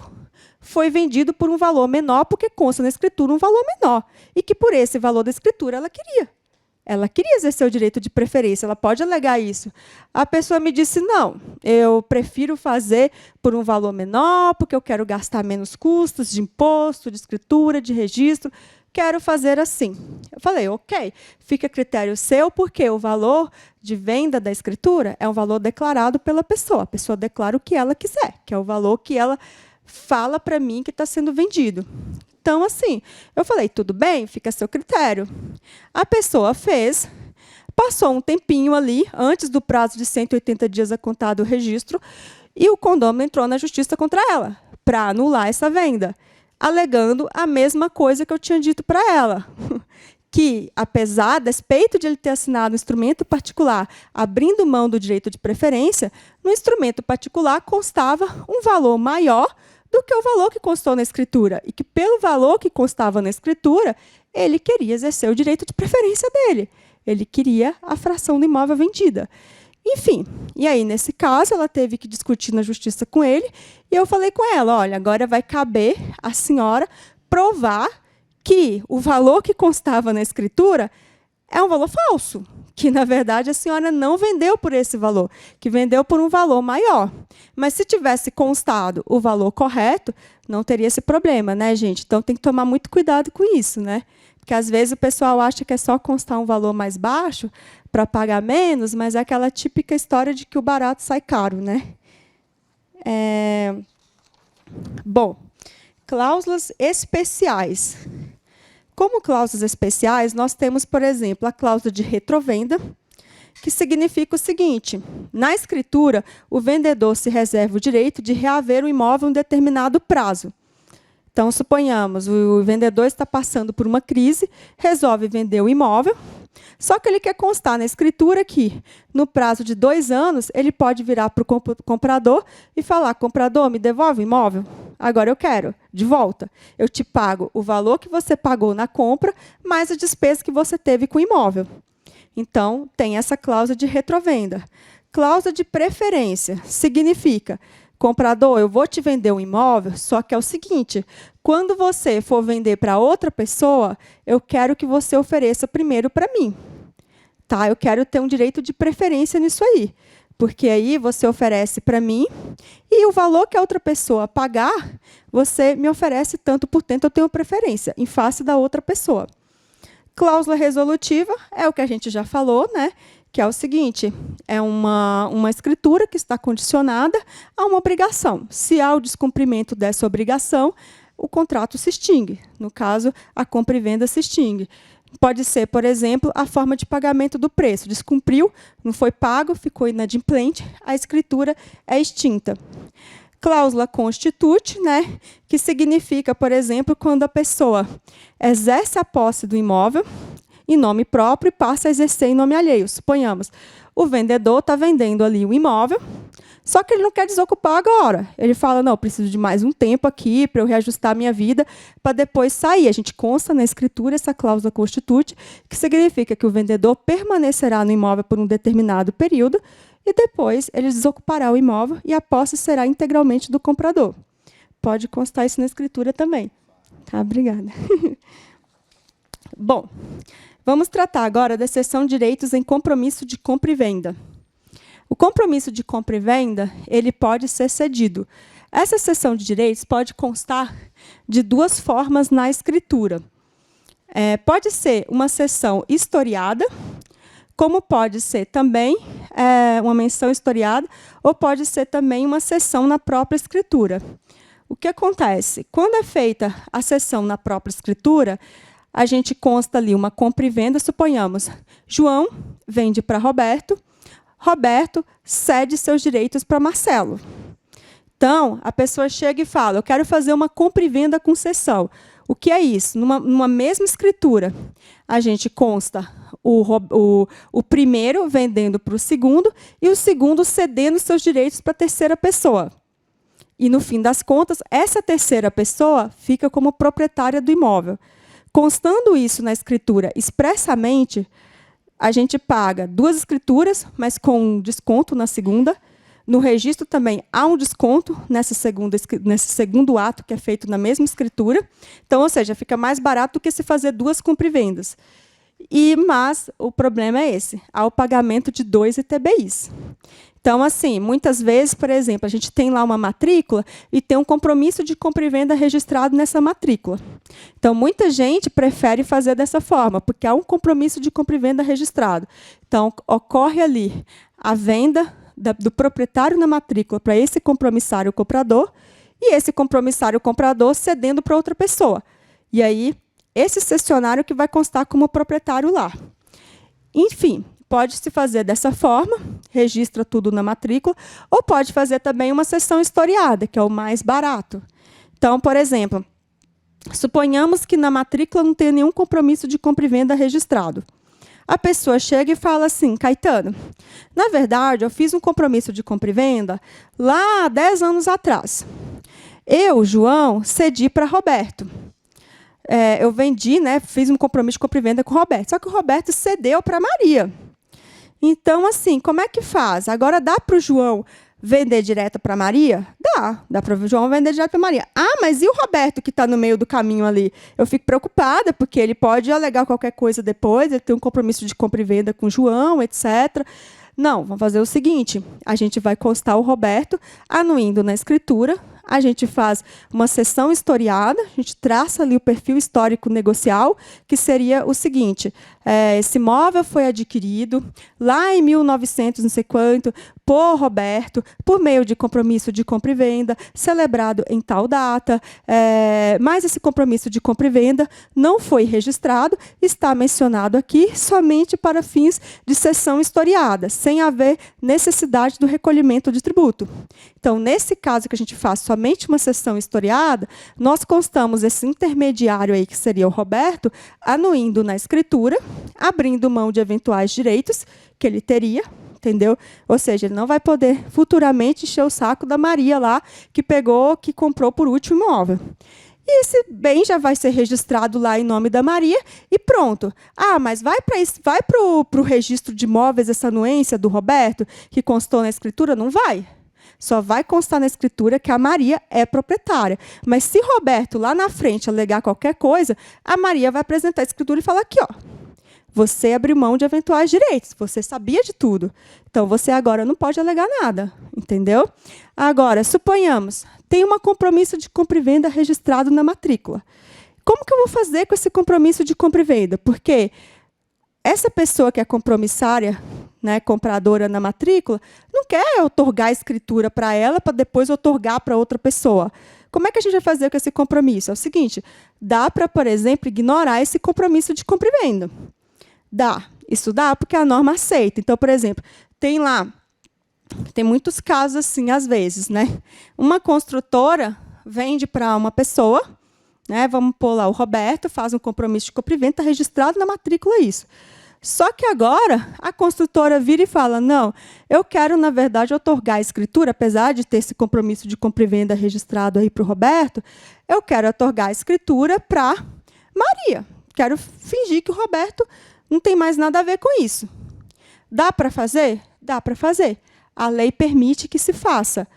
foi vendido por um valor menor, porque consta na escritura um valor menor, e que, por esse valor da escritura, ela queria. Ela queria exercer o direito de preferência, ela pode alegar isso. A pessoa me disse, não, eu prefiro fazer por um valor menor, porque eu quero gastar menos custos de imposto, de escritura, de registro, quero fazer assim. Eu falei, ok, fica a critério seu, porque o valor de venda da escritura é um valor declarado pela pessoa. A pessoa declara o que ela quiser, que é o valor que ela fala para mim que está sendo vendido. Então, assim, eu falei, tudo bem, fica a seu critério. A pessoa fez, passou um tempinho ali, antes do prazo de 180 dias a contar do registro, e o condômino entrou na justiça contra ela, para anular essa venda, alegando a mesma coisa que eu tinha dito para ela, que, apesar, a despeito de ele ter assinado um instrumento particular, abrindo mão do direito de preferência, no instrumento particular constava um valor maior do que o valor que constou na escritura, e que, pelo valor que constava na escritura, ele queria exercer o direito de preferência dele. Ele queria a fração do imóvel vendida. Enfim, e aí, nesse caso, ela teve que discutir na justiça com ele, e eu falei com ela, olha, agora vai caber a senhora provar que o valor que constava na escritura é um valor falso, que, na verdade, a senhora não vendeu por esse valor, que vendeu por um valor maior. Mas se tivesse constado o valor correto, não teria esse problema, né, gente? Então, tem que tomar muito cuidado com isso, né? Porque, às vezes, o pessoal acha que é só constar um valor mais baixo para pagar menos, mas é aquela típica história de que o barato sai caro, né? Bom, cláusulas especiais. Como cláusulas especiais, nós temos, por exemplo, a cláusula de retrovenda, que significa o seguinte: na escritura, o vendedor se reserva o direito de reaver o imóvel em um determinado prazo. Então, suponhamos, o vendedor está passando por uma crise, resolve vender o imóvel, só que ele quer constar na escritura que, no prazo de 2 anos, ele pode virar para o comprador e falar: comprador, me devolve o imóvel? Agora eu quero, de volta. Eu te pago o valor que você pagou na compra, mais a despesa que você teve com o imóvel. Então, tem essa cláusula de retrovenda. Cláusula de preferência significa: comprador, eu vou te vender um imóvel, só que é o seguinte: quando você for vender para outra pessoa, eu quero que você ofereça primeiro para mim. Tá? Eu quero ter um direito de preferência nisso aí. Porque aí você oferece para mim e o valor que a outra pessoa pagar, você me oferece tanto por tanto, eu tenho preferência em face da outra pessoa. Cláusula resolutiva é o que a gente já falou, né? Que é o seguinte: é uma escritura que está condicionada a uma obrigação. Se há o descumprimento dessa obrigação, o contrato se extingue. No caso, a compra e venda se extingue. Pode ser, por exemplo, a forma de pagamento do preço. Descumpriu, não foi pago, ficou inadimplente, a escritura é extinta. Cláusula constituinte, né, que significa, por exemplo, quando a pessoa exerce a posse do imóvel em nome próprio e passa a exercer em nome alheio. Suponhamos, o vendedor está vendendo ali o imóvel, só que ele não quer desocupar agora. Ele fala: não, eu preciso de mais um tempo aqui para eu reajustar a minha vida, para depois sair. A gente consta na escritura essa cláusula constituinte, que significa que o vendedor permanecerá no imóvel por um determinado período e depois ele desocupará o imóvel e a posse será integralmente do comprador. Pode constar isso na escritura também. Tá, obrigada. Bom, vamos tratar agora da seção de direitos em compromisso de compra e venda. O compromisso de compra e venda, ele pode ser cedido. Essa seção de direitos pode constar de 2 formas na escritura. Pode ser uma seção historiada, como pode ser também uma menção historiada, ou pode ser também uma seção na própria escritura. O que acontece? Quando é feita a seção na própria escritura, a gente consta ali uma compra e venda, suponhamos, João vende para Roberto, Roberto cede seus direitos para Marcelo. Então, a pessoa chega e fala: eu quero fazer uma compra e venda com cessão. O que é isso? Numa mesma escritura, a gente consta o primeiro vendendo para o segundo e o segundo cedendo seus direitos para a terceira pessoa. E, no fim das contas, essa terceira pessoa fica como proprietária do imóvel. Constando isso na escritura expressamente, a gente paga 2 escrituras, mas com um desconto na segunda. No registro também há um desconto nesse segundo ato que é feito na mesma escritura. Então, ou seja, fica mais barato do que se fazer 2 compra e vendas. Mas o problema é esse: há o pagamento de 2 ITBIs. Então, assim, muitas vezes, por exemplo, a gente tem lá uma matrícula e tem um compromisso de compra e venda registrado nessa matrícula. Então, muita gente prefere fazer dessa forma, porque há um compromisso de compra e venda registrado. Então, ocorre ali a venda do proprietário na matrícula para esse compromissário comprador e esse compromissário comprador cedendo para outra pessoa. E aí, esse cessionário que vai constar como proprietário lá. Enfim, pode-se fazer dessa forma, registra tudo na matrícula, ou pode fazer também uma seção historiada, que é o mais barato. Então, por exemplo, suponhamos que na matrícula não tenha nenhum compromisso de compra e venda registrado. A pessoa chega e fala assim: Caetano, na verdade, eu fiz um compromisso de compra e venda lá há 10 anos atrás. Eu, João, cedi para Roberto. Eu vendi, né, fiz um compromisso de compra e venda com o Roberto, só que o Roberto cedeu para Maria. Então, assim, como é que faz? Agora dá para o João vender direto para Maria? Dá para o João vender direto para Maria. Ah, mas e o Roberto que está no meio do caminho ali? Eu fico preocupada, porque ele pode alegar qualquer coisa depois, ele tem um compromisso de compra e venda com o João, etc. Não, vamos fazer o seguinte, a gente vai constar o Roberto anuindo na escritura, a gente faz uma sessão historiada, a gente traça ali o perfil histórico negocial, que seria o seguinte, esse imóvel foi adquirido lá em 1900, não sei quanto, por Roberto, por meio de compromisso de compra e venda, celebrado em tal data, mas esse compromisso de compra e venda não foi registrado, está mencionado aqui somente para fins de sessão historiada, sem haver necessidade do recolhimento de tributo. Então, nesse caso que a gente faz somente uma sessão historiada, nós constamos esse intermediário aí, que seria o Roberto, anuindo na escritura, abrindo mão de eventuais direitos que ele teria, entendeu? Ou seja, ele não vai poder futuramente encher o saco da Maria lá, que comprou por último imóvel. E esse bem já vai ser registrado lá em nome da Maria e pronto. Ah, mas vai para o registro de imóveis essa anuência do Roberto, que constou na escritura? Não vai. Só vai constar na escritura que a Maria é proprietária. Mas se Roberto lá na frente alegar qualquer coisa, a Maria vai apresentar a escritura e falar aqui, ó, você abriu mão de eventuais direitos, você sabia de tudo. Então, você agora não pode alegar nada, entendeu? Agora, suponhamos, tem um compromisso de compra e venda registrado na matrícula. Como que eu vou fazer com esse compromisso de compra e venda? Porque essa pessoa que é compromissária, né, compradora na matrícula, não quer otorgar a escritura para ela para depois otorgar para outra pessoa. Como é que a gente vai fazer com esse compromisso? É o seguinte, dá para, por exemplo, ignorar esse compromisso de compra e venda. Isso dá porque a norma aceita. Então, por exemplo, tem muitos casos assim, às vezes, né? Uma construtora vende para uma pessoa, né? Vamos pôr lá o Roberto, faz um compromisso de compra e venda, está registrado na matrícula isso. Só que agora a construtora vira e fala, não, eu quero, na verdade, otorgar a escritura, apesar de ter esse compromisso de compra e venda registrado aí para o Roberto, eu quero otorgar a escritura para Maria. Quero fingir que o Roberto não tem mais nada a ver com isso. Dá para fazer? Dá para fazer. A lei permite que se faça.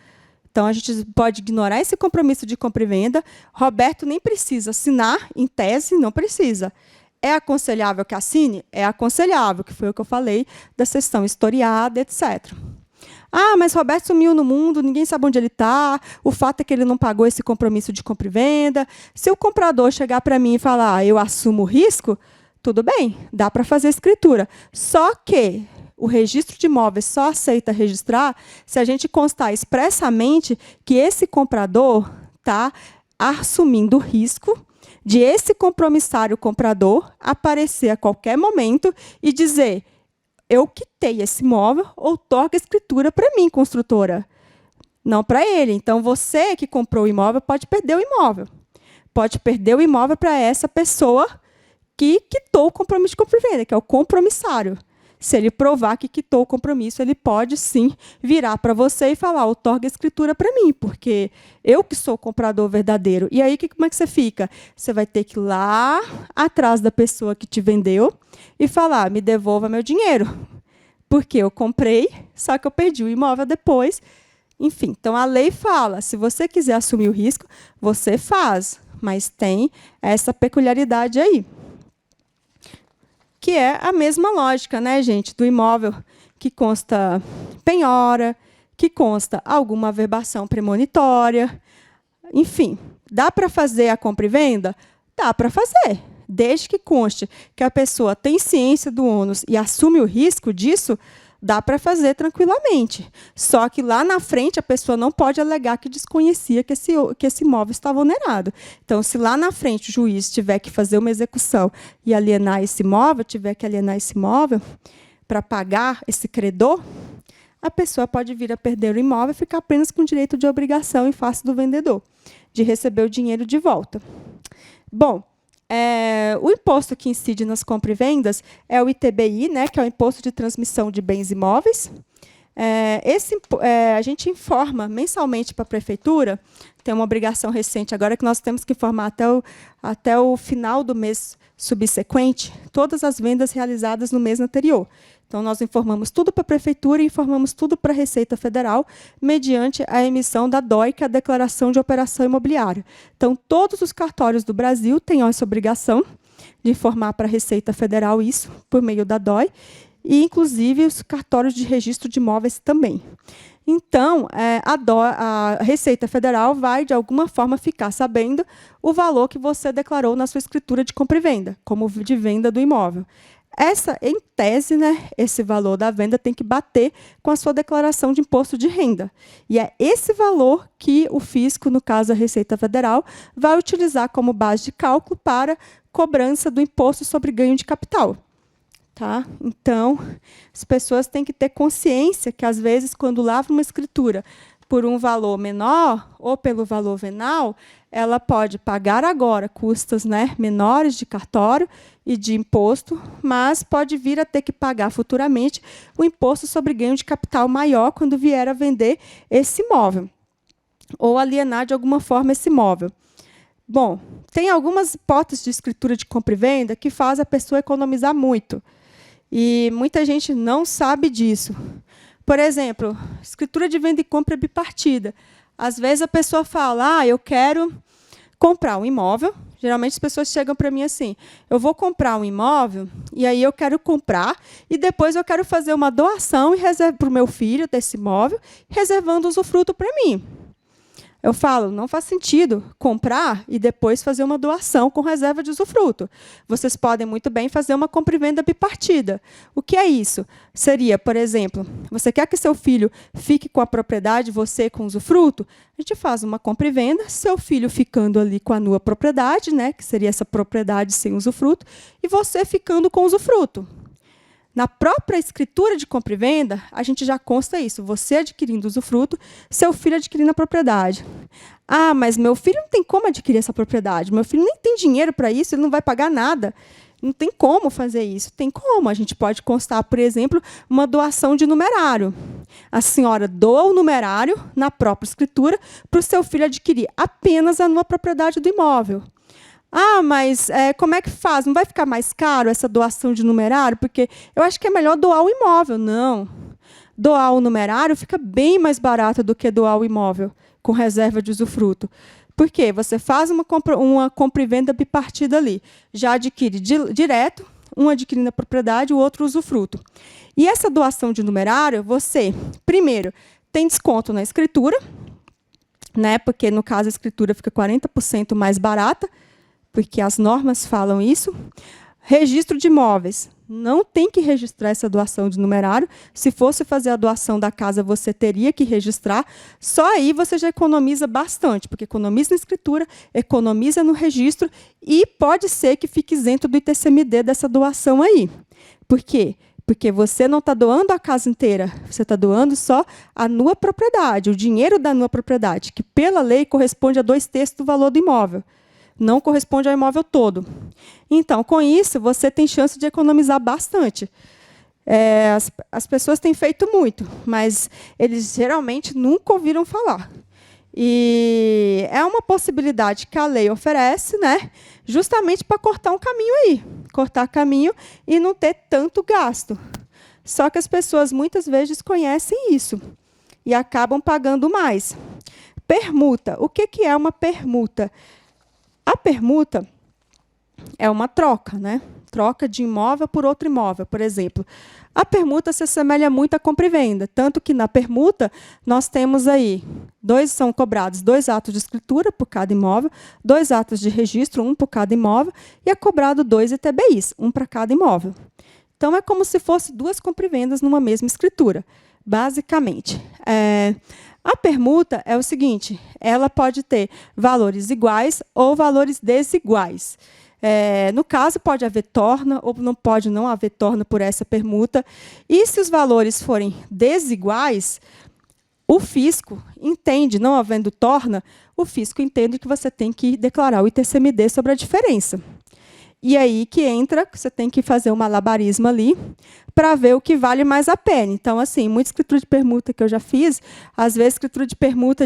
Então, a gente pode ignorar esse compromisso de compra e venda. Roberto nem precisa assinar, em tese, não precisa. É aconselhável que assine? É aconselhável, que foi o que eu falei, da sessão historiada, etc. Ah, mas Roberto sumiu no mundo, ninguém sabe onde ele está, o fato é que ele não pagou esse compromisso de compra e venda. Se o comprador chegar para mim e falar, eu assumo o risco, tudo bem, dá para fazer escritura. Só que o registro de imóveis só aceita registrar se a gente constar expressamente que esse comprador está assumindo o risco de esse compromissário comprador aparecer a qualquer momento e dizer, eu quitei esse imóvel, outorga a escritura para mim, construtora. Não para ele. Então, você que comprou o imóvel pode perder o imóvel. Pode perder o imóvel para essa pessoa que quitou o compromisso de compra e venda, que é o compromissário. Se ele provar que quitou o compromisso, ele pode, sim, virar para você e falar, outorga a escritura para mim, porque eu que sou o comprador verdadeiro. E aí, como é que você fica? Você vai ter que ir lá atrás da pessoa que te vendeu e falar, me devolva meu dinheiro, porque eu comprei, só que eu perdi o imóvel depois. Enfim, então a lei fala, se você quiser assumir o risco, você faz, mas tem essa peculiaridade aí. Que é a mesma lógica, né, gente, do imóvel que consta penhora, que consta alguma averbação premonitória. Enfim, dá para fazer a compra e venda? Dá para fazer, desde que conste que a pessoa tem ciência do ônus e assume o risco disso, dá para fazer tranquilamente. Só que lá na frente a pessoa não pode alegar que desconhecia que esse imóvel estava onerado. Então, se lá na frente o juiz tiver que fazer uma execução e alienar esse imóvel, tiver que alienar esse imóvel para pagar esse credor, a pessoa pode vir a perder o imóvel e ficar apenas com direito de obrigação em face do vendedor, de receber o dinheiro de volta. Bom, o imposto que incide nas compras e vendas é o ITBI, né, que é o Imposto de Transmissão de Bens Imóveis. A gente informa mensalmente para a Prefeitura, tem uma obrigação recente agora que nós temos que informar até o final do mês subsequente todas as vendas realizadas no mês anterior. Então, nós informamos tudo para a Prefeitura e informamos tudo para a Receita Federal, mediante a emissão da DOI, que é a Declaração de Operação Imobiliária. Então, todos os cartórios do Brasil têm essa obrigação de informar para a Receita Federal isso, por meio da DOI, e, inclusive, os cartórios de registro de imóveis também. Então, a Receita Federal vai, de alguma forma, ficar sabendo o valor que você declarou na sua escritura de compra e venda, como de venda do imóvel. Em tese, né, esse valor da venda tem que bater com a sua declaração de imposto de renda. E é esse valor que o fisco, no caso a Receita Federal, vai utilizar como base de cálculo para cobrança do imposto sobre ganho de capital. Tá? Então, as pessoas têm que ter consciência que, às vezes, quando lava uma escritura por um valor menor ou pelo valor venal, ela pode pagar agora custas, né, menores de cartório e de imposto, mas pode vir a ter que pagar futuramente o imposto sobre ganho de capital maior quando vier a vender esse imóvel ou alienar de alguma forma esse imóvel. Bom, tem algumas hipóteses de escritura de compra e venda que faz a pessoa economizar muito. E muita gente não sabe disso. Por exemplo, escritura de venda e compra bipartida. Às vezes a pessoa fala, eu quero comprar um imóvel. Geralmente as pessoas chegam para mim assim, eu vou comprar um imóvel e aí eu quero comprar e depois eu quero fazer uma doação para o meu filho desse imóvel, reservando o usufruto para mim. Eu falo, não faz sentido comprar e depois fazer uma doação com reserva de usufruto. Vocês podem muito bem fazer uma compra e venda bipartida. O que é isso? Seria, por exemplo, você quer que seu filho fique com a propriedade, você com o usufruto? A gente faz uma compra e venda, seu filho ficando ali com a nua propriedade, né, que seria essa propriedade sem usufruto, e você ficando com o usufruto. Na própria escritura de compra e venda, a gente já consta isso, você adquirindo usufruto, seu filho adquirindo a propriedade. Ah, mas meu filho não tem como adquirir essa propriedade, meu filho nem tem dinheiro para isso, ele não vai pagar nada. Não tem como fazer isso. Tem como. A gente pode constar, por exemplo, uma doação de numerário. A senhora doa o numerário na própria escritura para o seu filho adquirir apenas a nua propriedade do imóvel. Ah, mas como é que faz? Não vai ficar mais caro essa doação de numerário? Porque eu acho que é melhor doar o imóvel. Não. Doar o numerário fica bem mais barato do que doar o imóvel com reserva de usufruto. Por quê? Você faz uma compra e venda bipartida ali. Já adquire direto, um adquirindo a propriedade, o outro usufruto. E essa doação de numerário, você, primeiro, tem desconto na escritura, né? Porque, no caso, a escritura fica 40% mais barata, porque as normas falam isso. Registro de imóveis. Não tem que registrar essa doação de numerário. Se fosse fazer a doação da casa, você teria que registrar. Só aí você já economiza bastante, porque economiza na escritura, economiza no registro e pode ser que fique isento do ITCMD dessa doação aí. Por quê? Porque você não está doando a casa inteira, você está doando só a nua propriedade, o dinheiro da nua propriedade, que pela lei corresponde a 2/3 do valor do imóvel. Não corresponde ao imóvel todo. Então, com isso, você tem chance de economizar bastante. As pessoas têm feito muito, mas eles geralmente nunca ouviram falar. E é uma possibilidade que a lei oferece, né, justamente para cortar um caminho aí. Cortar caminho e não ter tanto gasto. Só que as pessoas muitas vezes desconhecem isso e acabam pagando mais. Permuta. O que é uma permuta? A permuta é uma troca, né? Troca de imóvel por outro imóvel, por exemplo. A permuta se assemelha muito à compra e venda, tanto que na permuta nós temos aí são cobrados 2 atos de escritura por cada imóvel, 2 atos de registro, 1 por cada imóvel, e é cobrado 2 ITBIs, 1 para cada imóvel. Então é como se fosse 2 compra e vendas numa mesma escritura, basicamente. A permuta é o seguinte, ela pode ter valores iguais ou valores desiguais. No caso, pode haver torna ou não pode não haver torna por essa permuta. E se os valores forem desiguais, o fisco entende, não havendo torna, o fisco entende que você tem que declarar o ITCMD sobre a diferença. E aí que entra, você tem que fazer um malabarismo ali para ver o que vale mais a pena. Então, assim, muita escritura de permuta que eu já fiz, às vezes escritura de permuta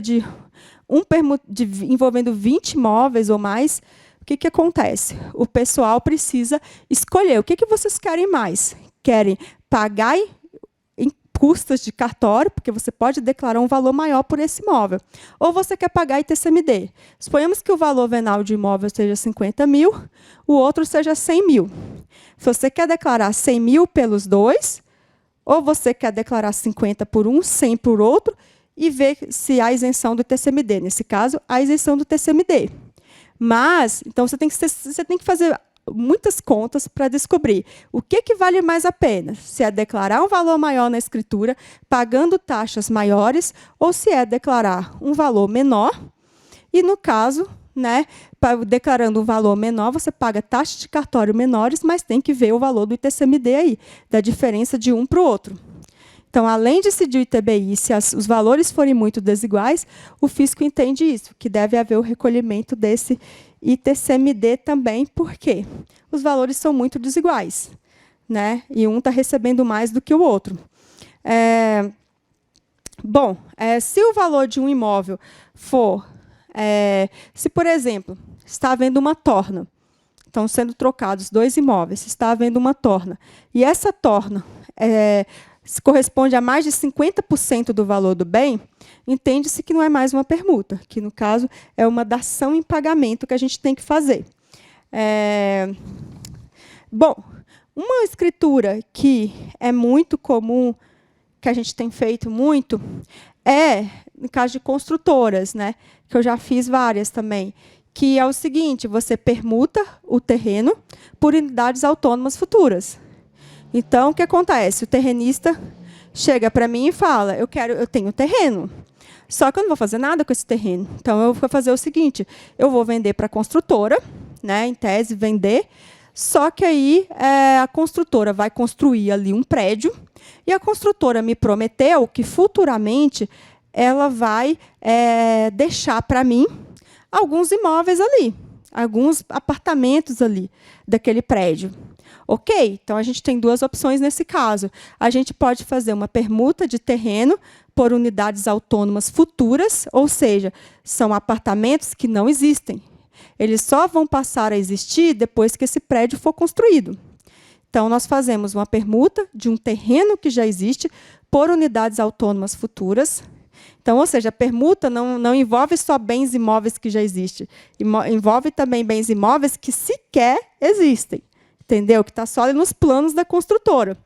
envolvendo 20 imóveis ou mais, o que acontece? O pessoal precisa escolher. O que vocês querem mais? Querem pagar em custas de cartório, porque você pode declarar um valor maior por esse imóvel. Ou você quer pagar ITCMD. Suponhamos que o valor venal de imóvel seja 50 mil, o outro seja 100 mil. Se você quer declarar 100 mil pelos dois, ou você quer declarar 50 por um, 100 por outro, e ver se há isenção do ITCMD. Nesse caso, há isenção do ITCMD. Mas, então, você tem que fazer muitas contas para descobrir o que vale mais a pena. Se é declarar um valor maior na escritura, pagando taxas maiores, ou se é declarar um valor menor. E, no caso, né, declarando um valor menor, você paga taxas de cartório menores, mas tem que ver o valor do ITCMD aí, da diferença de um para o outro. Então, além de decidir o ITBI, se os valores forem muito desiguais, o fisco entende isso, que deve haver o recolhimento desse ITCMD também, porque os valores são muito desiguais, né? E um está recebendo mais do que o outro. Se o valor de um imóvel for... se, por exemplo, está havendo uma torna, estão sendo trocados dois imóveis, está havendo uma torna, e essa torna se corresponde a mais de 50% do valor do bem, entende-se que não é mais uma permuta, que, no caso, é uma dação em pagamento que a gente tem que fazer. Uma escritura que é muito comum, que a gente tem feito muito, no caso de construtoras, né, que eu já fiz várias também, que é o seguinte: você permuta o terreno por unidades autônomas futuras. Então, o que acontece? O terrenista chega para mim e fala: eu tenho terreno, só que eu não vou fazer nada com esse terreno. Então, eu vou fazer o seguinte: eu vou vender para a construtora, né, em tese, vender, só que aí a construtora vai construir ali um prédio, e a construtora me prometeu que futuramente ela vai deixar para mim alguns imóveis ali, alguns apartamentos ali daquele prédio. Ok, então a gente tem duas opções nesse caso. A gente pode fazer uma permuta de terreno por unidades autônomas futuras, ou seja, são apartamentos que não existem. Eles só vão passar a existir depois que esse prédio for construído. Então, nós fazemos uma permuta de um terreno que já existe por unidades autônomas futuras. Então, ou seja, a permuta não envolve só bens imóveis que já existem, envolve também bens imóveis que sequer existem. Entendeu? Que está só ali nos planos da construtora.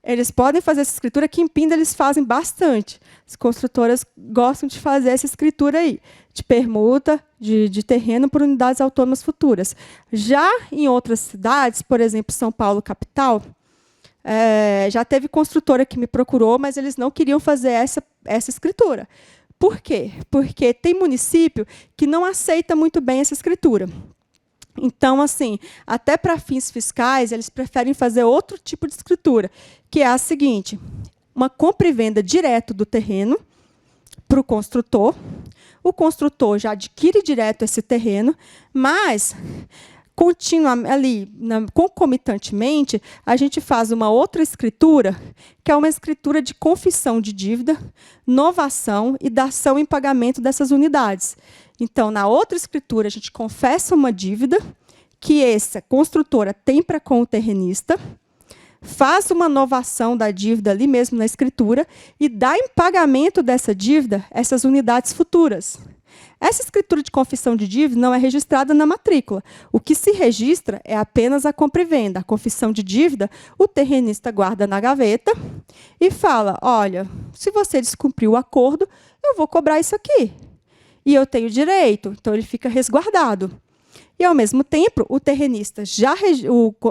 Eles podem fazer essa escritura, que em Pinda eles fazem bastante. As construtoras gostam de fazer essa escritura aí, de permuta de terreno por unidades autônomas futuras. Já em outras cidades, por exemplo, São Paulo, capital, já teve construtora que me procurou, mas eles não queriam fazer essa escritura. Por quê? Porque tem município que não aceita muito bem essa escritura. Então, assim, até para fins fiscais, eles preferem fazer outro tipo de escritura, que é a seguinte: uma compra e venda direto do terreno para o construtor. O construtor já adquire direto esse terreno, mas, concomitantemente, a gente faz uma outra escritura, que é uma escritura de confissão de dívida, novação e dação em pagamento dessas unidades. Então, na outra escritura, a gente confessa uma dívida que essa construtora tem para com o terrenista, faz uma novação da dívida ali mesmo na escritura e dá em pagamento dessa dívida essas unidades futuras. Essa escritura de confissão de dívida não é registrada na matrícula. O que se registra é apenas a compra e venda. A confissão de dívida, o terrenista guarda na gaveta e fala: olha, se você descumpriu o acordo, eu vou cobrar isso aqui. E eu tenho direito, então ele fica resguardado. E, ao mesmo tempo, o terrenista,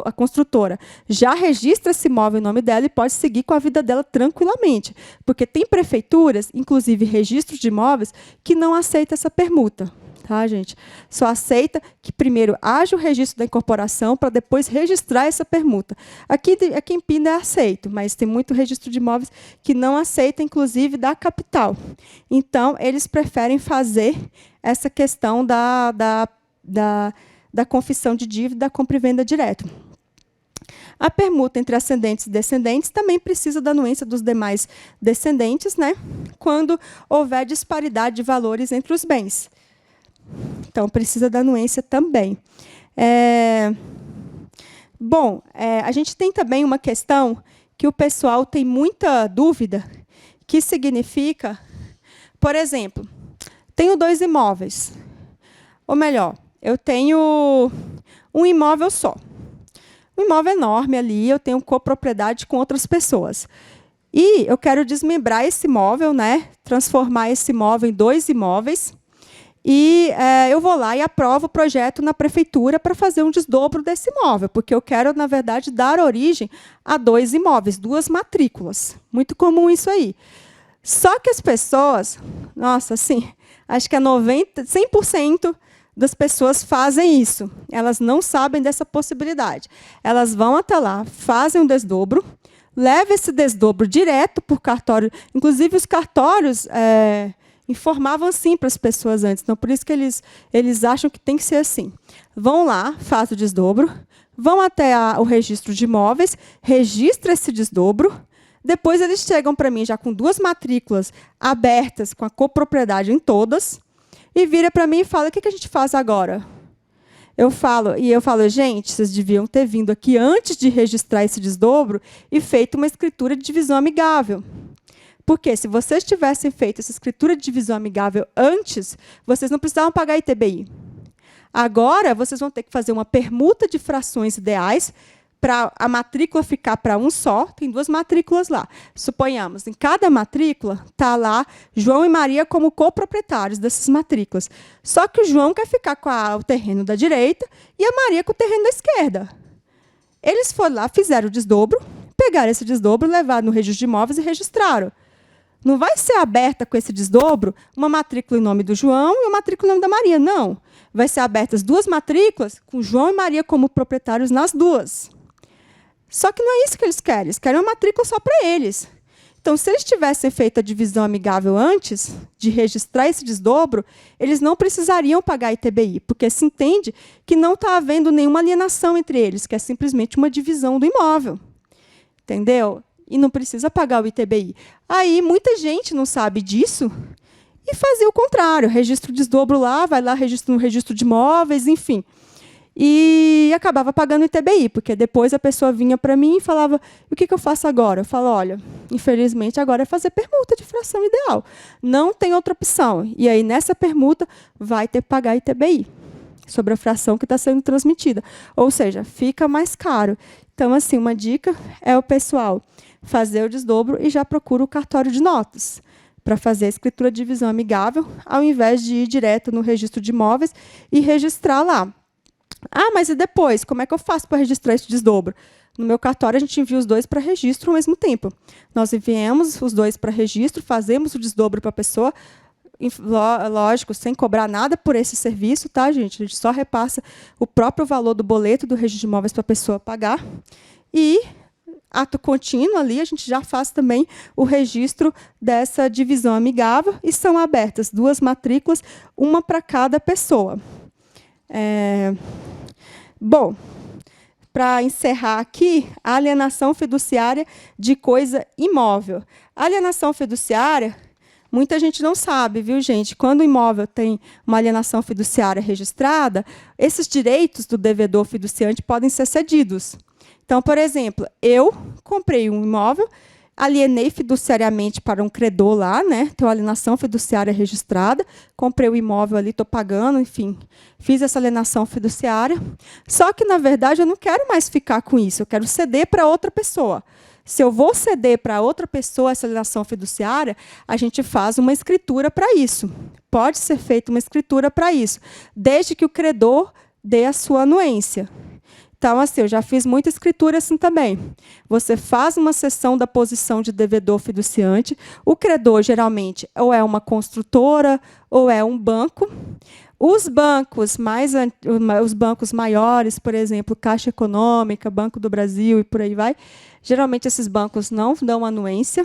a construtora, já registra esse imóvel em nome dela e pode seguir com a vida dela tranquilamente. Porque tem prefeituras, inclusive registros de imóveis, que não aceitam essa permuta. Tá, gente? Só aceita que primeiro haja o registro da incorporação para depois registrar essa permuta. Aqui em Pinda é aceito, mas tem muito registro de imóveis que não aceita, inclusive, da capital. Então, eles preferem fazer essa questão da confissão de dívida, da compra e venda direto. A permuta entre ascendentes e descendentes também precisa da anuência dos demais descendentes, né, quando houver disparidade de valores entre os bens. Então, precisa da anuência também. A gente tem também uma questão que o pessoal tem muita dúvida, que significa, por exemplo, tenho 2 imóveis. Ou melhor, eu tenho um imóvel só. Um imóvel enorme ali, eu tenho copropriedade com outras pessoas. E eu quero desmembrar esse imóvel, né? Transformar esse imóvel em 2 imóveis. E eu vou lá e aprovo o projeto na prefeitura para fazer um desdobro desse imóvel, porque eu quero, na verdade, dar origem a 2 imóveis, 2 matrículas. Muito comum isso aí. Só que as pessoas, nossa, assim, acho que 100% das pessoas fazem isso. Elas não sabem dessa possibilidade. Elas vão até lá, fazem um desdobro, levam esse desdobro direto por cartório. Inclusive, os cartórios informavam assim para as pessoas antes. Então, por isso que eles acham que tem que ser assim. Vão lá, fazem o desdobro, vão até o registro de imóveis, registram esse desdobro. Depois, eles chegam para mim já com 2 matrículas abertas, com a copropriedade em todas, e vira para mim e fala: o que a gente faz agora? Eu falo, gente, vocês deviam ter vindo aqui antes de registrar esse desdobro e feito uma escritura de divisão amigável. Porque se vocês tivessem feito essa escritura de divisão amigável antes, vocês não precisavam pagar ITBI. Agora, vocês vão ter que fazer uma permuta de frações ideais para a matrícula ficar para um só. Tem 2 matrículas lá. Suponhamos, em cada matrícula está lá João e Maria como coproprietários dessas matrículas. Só que o João quer ficar com o terreno da direita e a Maria com o terreno da esquerda. Eles foram lá, fizeram o desdobro, pegaram esse desdobro, levaram no registro de imóveis e registraram. Não vai ser aberta com esse desdobro uma matrícula em nome do João e uma matrícula em nome da Maria, não. Vai ser abertas 2 matrículas com João e Maria como proprietários nas 2. Só que não é isso que eles querem. Eles querem uma matrícula só para eles. Então, se eles tivessem feito a divisão amigável antes de registrar esse desdobro, eles não precisariam pagar ITBI, porque se entende que não está havendo nenhuma alienação entre eles, que é simplesmente uma divisão do imóvel. Entendeu? E não precisa pagar o ITBI. Aí, muita gente não sabe disso e fazia o contrário. Registra o desdobro lá, vai lá, registra no registro de imóveis, enfim. E acabava pagando ITBI, porque depois a pessoa vinha para mim e falava: o que eu faço agora? Eu falo: olha, infelizmente, agora é fazer permuta de fração ideal. Não tem outra opção. E aí, nessa permuta, vai ter que pagar ITBI sobre a fração que está sendo transmitida. Ou seja, fica mais caro. Então, assim, uma dica é o pessoal fazer o desdobro e já procura o cartório de notas para fazer a escritura de divisão amigável, ao invés de ir direto no registro de imóveis e registrar lá. Ah, mas e depois? Como é que eu faço para registrar esse desdobro? No meu cartório, a gente envia os 2 para registro ao mesmo tempo. Nós enviamos os 2 para registro, fazemos o desdobro para a pessoa, lógico, sem cobrar nada por esse serviço, tá, gente? A gente só repassa o próprio valor do boleto do registro de imóveis para a pessoa pagar. E, ato contínuo ali, a gente já faz também o registro dessa divisão amigável e são abertas 2 matrículas, uma para cada pessoa. Bom, para encerrar aqui, a alienação fiduciária de coisa imóvel. A alienação fiduciária, muita gente não sabe, viu, gente? Quando o imóvel tem uma alienação fiduciária registrada, esses direitos do devedor fiduciante podem ser cedidos. Então, por exemplo, eu comprei um imóvel, alienei fiduciariamente para um credor lá, né? Tenho alienação fiduciária registrada, comprei o imóvel ali, estou pagando, enfim, fiz essa alienação fiduciária. Só que, na verdade, eu não quero mais ficar com isso, eu quero ceder para outra pessoa. Se eu vou ceder para outra pessoa essa alienação fiduciária, a gente faz uma escritura para isso. Pode ser feita uma escritura para isso, desde que o credor dê a sua anuência. Então, assim, eu já fiz muita escritura assim também. Você faz uma cessão da posição de devedor fiduciante. O credor, geralmente, ou é uma construtora ou é um banco. Os bancos maiores, por exemplo, Caixa Econômica, Banco do Brasil e por aí vai, geralmente esses bancos não dão anuência,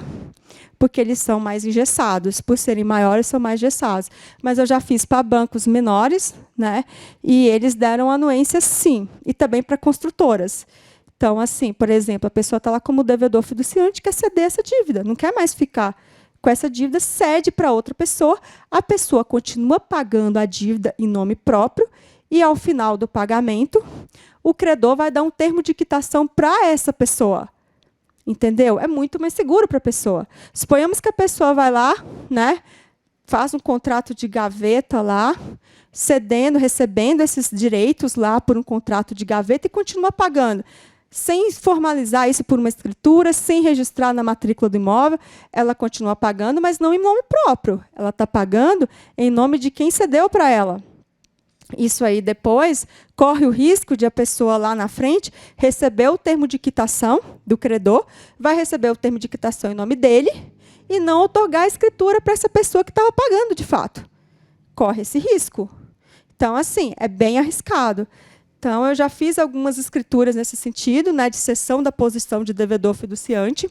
porque eles são mais engessados. Por serem maiores, são mais engessados. Mas eu já fiz para bancos menores, né? E eles deram anuência, sim. E também para construtoras. Então, assim, por exemplo, a pessoa está lá como devedor fiduciante, quer ceder essa dívida, não quer mais ficar com essa dívida, cede para outra pessoa, a pessoa continua pagando a dívida em nome próprio e, ao final do pagamento, o credor vai dar um termo de quitação para essa pessoa. Entendeu? É muito mais seguro para a pessoa. Suponhamos que a pessoa vai lá, né, faz um contrato de gaveta lá, cedendo, recebendo esses direitos lá por um contrato de gaveta e continua pagando. Sem formalizar isso por uma escritura, sem registrar na matrícula do imóvel, ela continua pagando, mas não em nome próprio. Ela está pagando em nome de quem cedeu para ela. Isso aí depois corre o risco de a pessoa lá na frente receber o termo de quitação do credor, vai receber o termo de quitação em nome dele e não outorgar a escritura para essa pessoa que estava pagando de fato. Corre esse risco. Então, assim, é bem arriscado. Então, eu já fiz algumas escrituras nesse sentido, né, de cessão da posição de devedor fiduciante.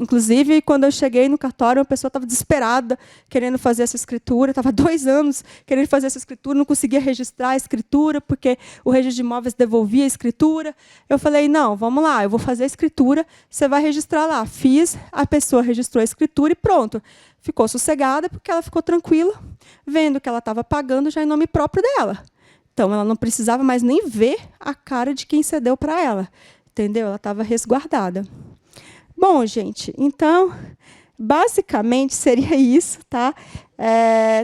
Inclusive, quando eu cheguei no cartório, uma pessoa estava desesperada, querendo fazer essa escritura, estava 2 anos querendo fazer essa escritura, não conseguia registrar a escritura, porque o registro de imóveis devolvia a escritura. Eu falei, não, vamos lá, eu vou fazer a escritura, você vai registrar lá. Fiz, a pessoa registrou a escritura e pronto. Ficou sossegada, porque ela ficou tranquila, vendo que ela estava pagando já em nome próprio dela. Então, ela não precisava mais nem ver a cara de quem cedeu para ela. Entendeu? Ela estava resguardada. Bom, gente, então, basicamente, seria isso. Tá?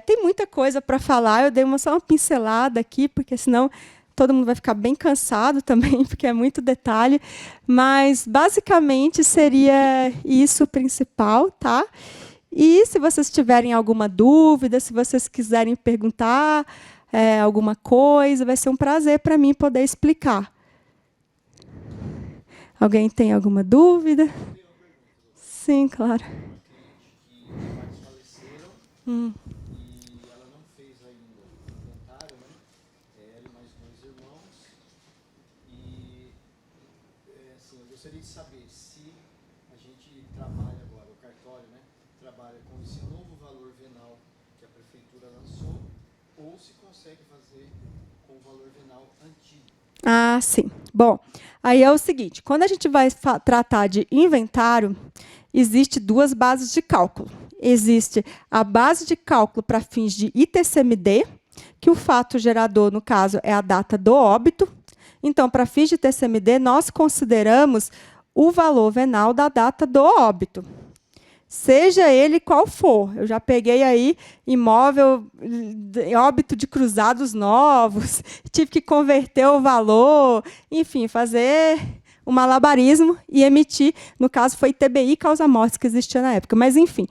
Tem muita coisa para falar. Eu dei só uma pincelada aqui, porque senão todo mundo vai ficar bem cansado também, porque é muito detalhe. Mas, basicamente, seria isso o principal. Tá? E, se vocês tiverem alguma dúvida, se vocês quiserem perguntar alguma coisa, vai ser um prazer para mim poder explicar. Alguém tem alguma dúvida? Sim, claro. Que pais faleceram e ela não fez ainda o inventário, né? Ela e mais 2 irmãos. E assim, eu gostaria de saber se a gente trabalha agora, o cartório, né, trabalha com esse novo valor venal que a prefeitura lançou, ou se consegue fazer com o valor venal antigo. Ah, sim. Bom, aí é o seguinte, quando a gente vai tratar de inventário, existe 2 bases de cálculo. Existe a base de cálculo para fins de ITCMD, que o fato gerador, no caso, é a data do óbito. Então, para fins de ITCMD, nós consideramos o valor venal da data do óbito. Seja ele qual for. Eu já peguei aí imóvel, óbito de cruzados novos, tive que converter o valor, enfim, fazer um malabarismo e emitir, no caso foi TBI causa-mortes que existia na época, mas enfim,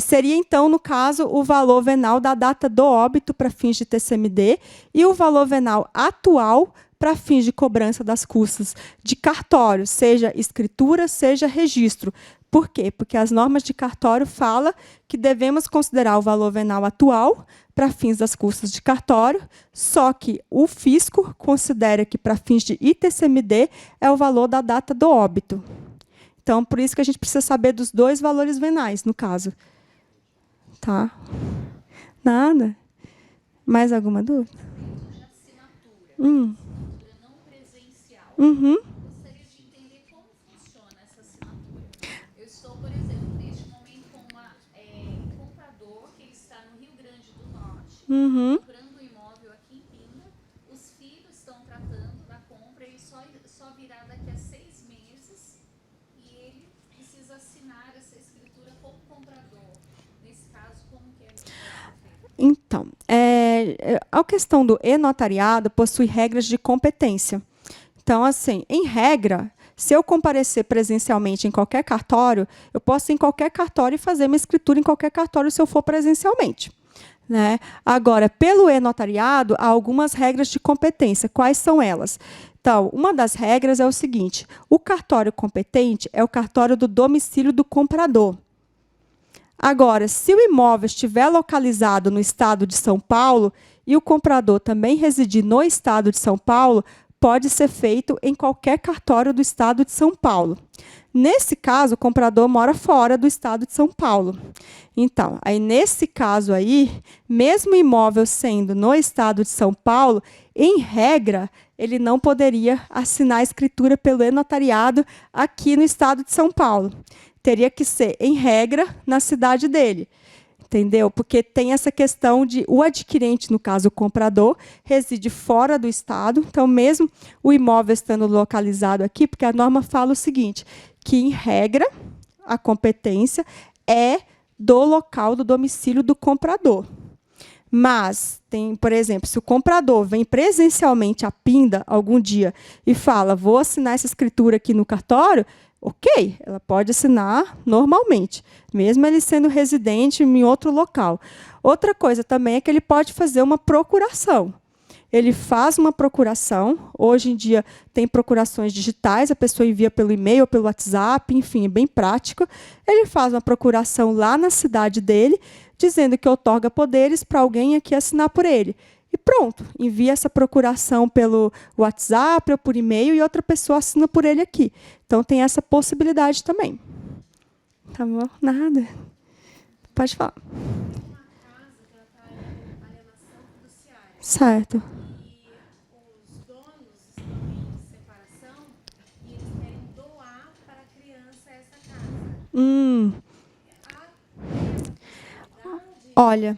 seria então, no caso, o valor venal da data do óbito para fins de TCMD e o valor venal atual para fins de cobrança das custas de cartório, seja escritura, seja registro. Por quê? Porque as normas de cartório falam que devemos considerar o valor venal atual para fins das custas de cartório, só que o fisco considera que, para fins de ITCMD, é o valor da data do óbito. Então, por isso que a gente precisa saber dos 2 valores venais, no caso. Tá? Nada? Mais alguma dúvida? De assinatura. Assinatura não presencial. Gostaria de entender como funciona essa assinatura. Eu estou, por exemplo, neste momento com um comprador que está no Rio Grande do Norte, comprando um imóvel aqui em Pinda. Os filhos estão tratando da compra e só virá daqui a 6 meses. E ele precisa assinar essa escritura como comprador. Nesse caso, como que é feito? Então, a questão do e-notariado possui regras de competência. Então, assim, em regra, se eu comparecer presencialmente em qualquer cartório, eu posso ir em qualquer cartório e fazer minha escritura em qualquer cartório se eu for presencialmente. Né? Agora, pelo e-notariado, há algumas regras de competência. Quais são elas? Então, uma das regras é o seguinte: o cartório competente é o cartório do domicílio do comprador. Agora, se o imóvel estiver localizado no estado de São Paulo e o comprador também residir no estado de São Paulo, pode ser feito em qualquer cartório do estado de São Paulo. Nesse caso, o comprador mora fora do estado de São Paulo. Então, aí nesse caso aí, mesmo o imóvel sendo no estado de São Paulo, em regra, ele não poderia assinar a escritura pelo e-notariado aqui no estado de São Paulo. teria que ser, em regra, na cidade dele. Entendeu? Porque tem essa questão de o adquirente, no caso o comprador, reside fora do estado. Então, mesmo o imóvel estando localizado aqui, porque a norma fala o seguinte, que, em regra, a competência é do local do domicílio do comprador. Mas, tem, por exemplo, se o comprador vem presencialmente a Pinda algum dia e fala, vou assinar essa escritura aqui no cartório, ok, ela pode assinar normalmente, mesmo ele sendo residente em outro local. Outra coisa também é que ele pode fazer uma procuração. Ele faz uma procuração, hoje em dia tem procurações digitais, a pessoa envia pelo e-mail, pelo WhatsApp, enfim, é bem prático. Ele faz uma procuração lá na cidade dele, dizendo que outorga poderes para alguém aqui assinar por ele. E pronto, envia essa procuração pelo WhatsApp ou por e-mail e outra pessoa assina por ele aqui. Então, tem essa possibilidade também. Tá bom? Nada. Pode falar. Uma casa que ela está em alienação fiduciária. Certo. E os donos estão em separação e eles querem doar para a criança essa casa. Olha,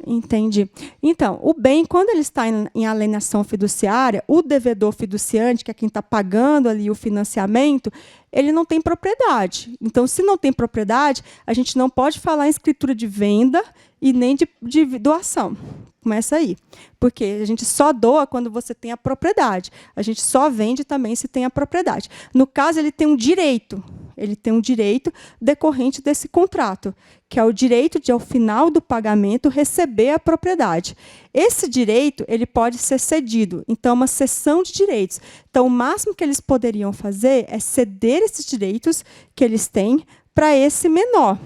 entendi. Então, o bem, quando ele está em alienação fiduciária, o devedor fiduciante, que é quem está pagando ali o financiamento, ele não tem propriedade. Então, se não tem propriedade, a gente não pode falar em escritura de venda e nem de doação. Começa aí. Porque a gente só doa quando você tem a propriedade. A gente só vende também se tem a propriedade. No caso, ele tem um direito. Ele tem um direito decorrente desse contrato, que é o direito de, ao final do pagamento, receber a propriedade. Esse direito ele pode ser cedido. Então, uma cessão de direitos. Então, o máximo que eles poderiam fazer é ceder esses direitos que eles têm para esse menor.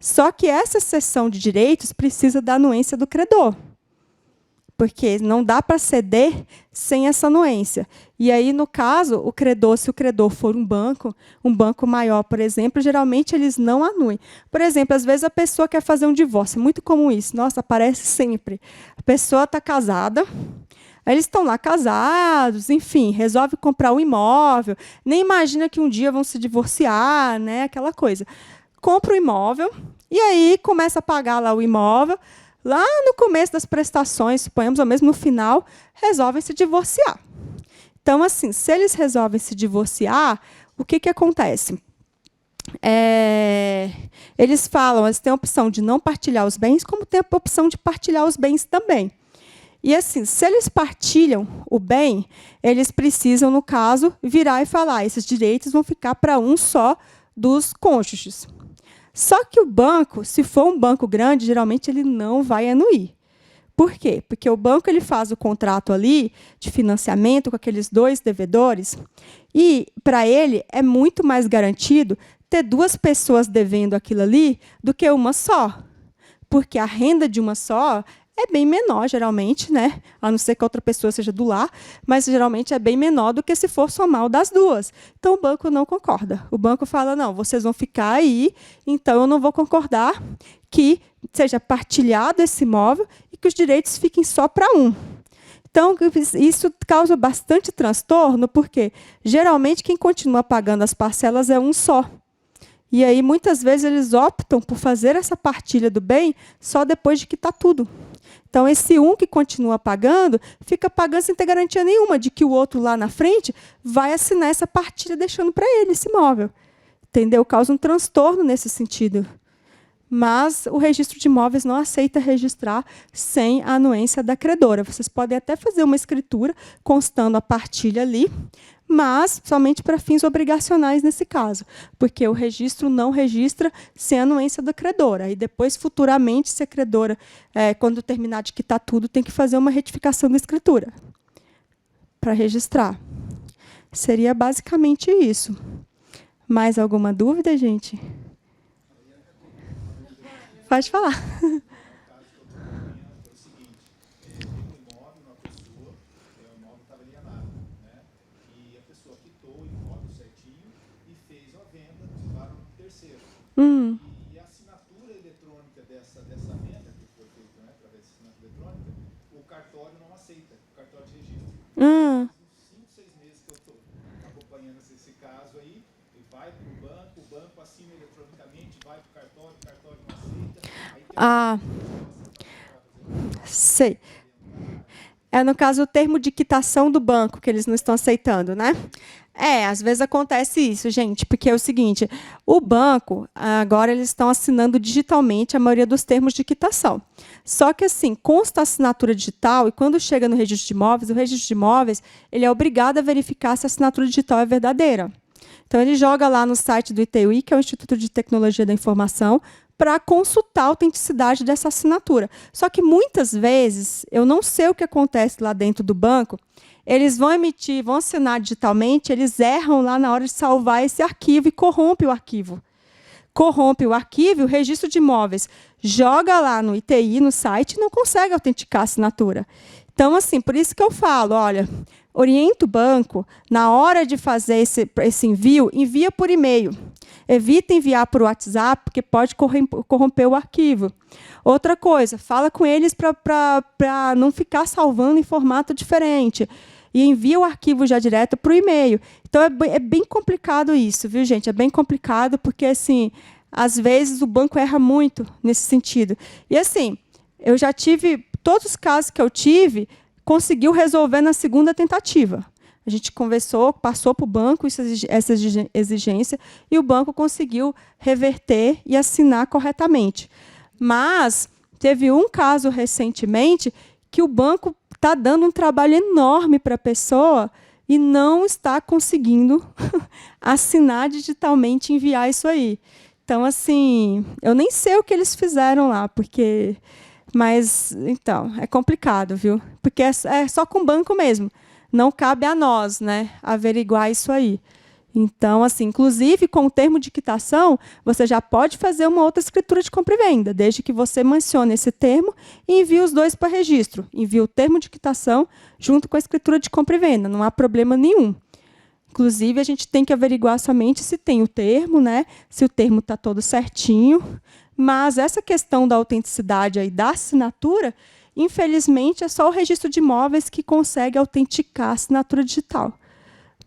Só que essa cessão de direitos precisa da anuência do credor. Porque não dá para ceder sem essa anuência. E aí, no caso, o credor, se o credor for um banco maior, por exemplo, geralmente eles não anuem. Por exemplo, às vezes a pessoa quer fazer um divórcio, é muito comum isso, nossa, aparece sempre. A pessoa está casada, aí eles estão lá casados, enfim, resolve comprar um imóvel, nem imagina que um dia vão se divorciar, né, aquela coisa. Compra o imóvel, e aí começa a pagar lá o imóvel. Lá no começo das prestações, suponhamos, ou mesmo no final, resolvem se divorciar. Então, assim, se eles resolvem se divorciar, o que acontece? Eles falam, eles têm a opção de não partilhar os bens, como tem a opção de partilhar os bens também. E, assim, se eles partilham o bem, eles precisam, no caso, virar e falar, esses direitos vão ficar para um só dos cônjuges. Só que o banco, se for um banco grande, geralmente ele não vai anuir. Por quê? Porque o banco ele faz o contrato ali de financiamento com aqueles dois devedores e, para ele, é muito mais garantido ter duas pessoas devendo aquilo ali do que uma só. Porque a renda de uma só é bem menor, geralmente, né? A não ser que a outra pessoa seja do lar, mas geralmente é bem menor do que se for somar o das duas. Então, o banco não concorda. O banco fala, não, vocês vão ficar aí, então eu não vou concordar que seja partilhado esse imóvel e que os direitos fiquem só para um. Então, isso causa bastante transtorno, porque, geralmente, quem continua pagando as parcelas é um só. E aí, muitas vezes, eles optam por fazer essa partilha do bem só depois de quitar tudo. Então, esse um que continua pagando, fica pagando sem ter garantia nenhuma de que o outro lá na frente vai assinar essa partilha deixando para ele esse imóvel. Entendeu? Causa um transtorno nesse sentido. Mas o registro de imóveis não aceita registrar sem a anuência da credora. Vocês podem até fazer uma escritura constando a partilha ali, mas somente para fins obrigacionais nesse caso, porque o registro não registra sem a anuência da credora. E depois, futuramente, se a credora, quando terminar de quitar tudo, tem que fazer uma retificação da escritura para registrar. Seria basicamente isso. Mais alguma dúvida, gente? Pode falar. E a assinatura eletrônica dessa venda, que foi feita, né, através da assinatura eletrônica, o cartório não aceita, o cartório de registro. Uns 5, 6 meses que eu estou acompanhando esse caso aí, ele vai para o banco assina eletronicamente, vai para o cartório não aceita. Aí tem Ah, sei. É, no caso, o termo de quitação do banco, que eles não estão aceitando, né? Às vezes acontece isso, gente, porque é o seguinte, o banco, agora eles estão assinando digitalmente a maioria dos termos de quitação. Só que, assim, consta a assinatura digital e quando chega no registro de imóveis, o registro de imóveis ele é obrigado a verificar se a assinatura digital é verdadeira. Então, ele joga lá no site do ITUI, que é o Instituto de Tecnologia da Informação, para consultar a autenticidade dessa assinatura. Só que, muitas vezes, eu não sei o que acontece lá dentro do banco, eles vão emitir, vão assinar digitalmente, eles erram lá na hora de salvar esse arquivo e corrompe o arquivo. Corrompe o arquivo, o registro de imóveis joga lá no ITI, no site, e não consegue autenticar a assinatura. Então, assim, por isso que eu falo, olha, orienta o banco, na hora de fazer esse envio, envia por e-mail. Evita enviar por WhatsApp, porque pode corromper o arquivo. Outra coisa, fala com eles para não ficar salvando em formato diferente. E envia o arquivo já direto para o e-mail. Então, é bem complicado isso, viu, gente? É bem complicado, porque, assim, às vezes o banco erra muito nesse sentido. E, assim, eu já tive, todos os casos que eu tive, conseguiu resolver na segunda tentativa. A gente conversou, passou para o banco essa exigência e o banco conseguiu reverter e assinar corretamente. Mas teve um caso recentemente que o banco está dando um trabalho enorme para a pessoa e não está conseguindo assinar digitalmente e enviar isso aí. Então, assim, eu nem sei o que eles fizeram lá, porque... Mas, então, é complicado, viu? Porque é só com o banco mesmo. Não cabe a nós, né, averiguar isso aí. Então, assim, inclusive, com o termo de quitação, você já pode fazer uma outra escritura de compra e venda, desde que você mencione esse termo e envie os dois para registro. Envie o termo de quitação junto com a escritura de compra e venda, não há problema nenhum. Inclusive, a gente tem que averiguar somente se tem o termo, né, se o termo está todo certinho, mas essa questão da autenticidade aí da assinatura, infelizmente, é só o registro de imóveis que consegue autenticar a assinatura digital.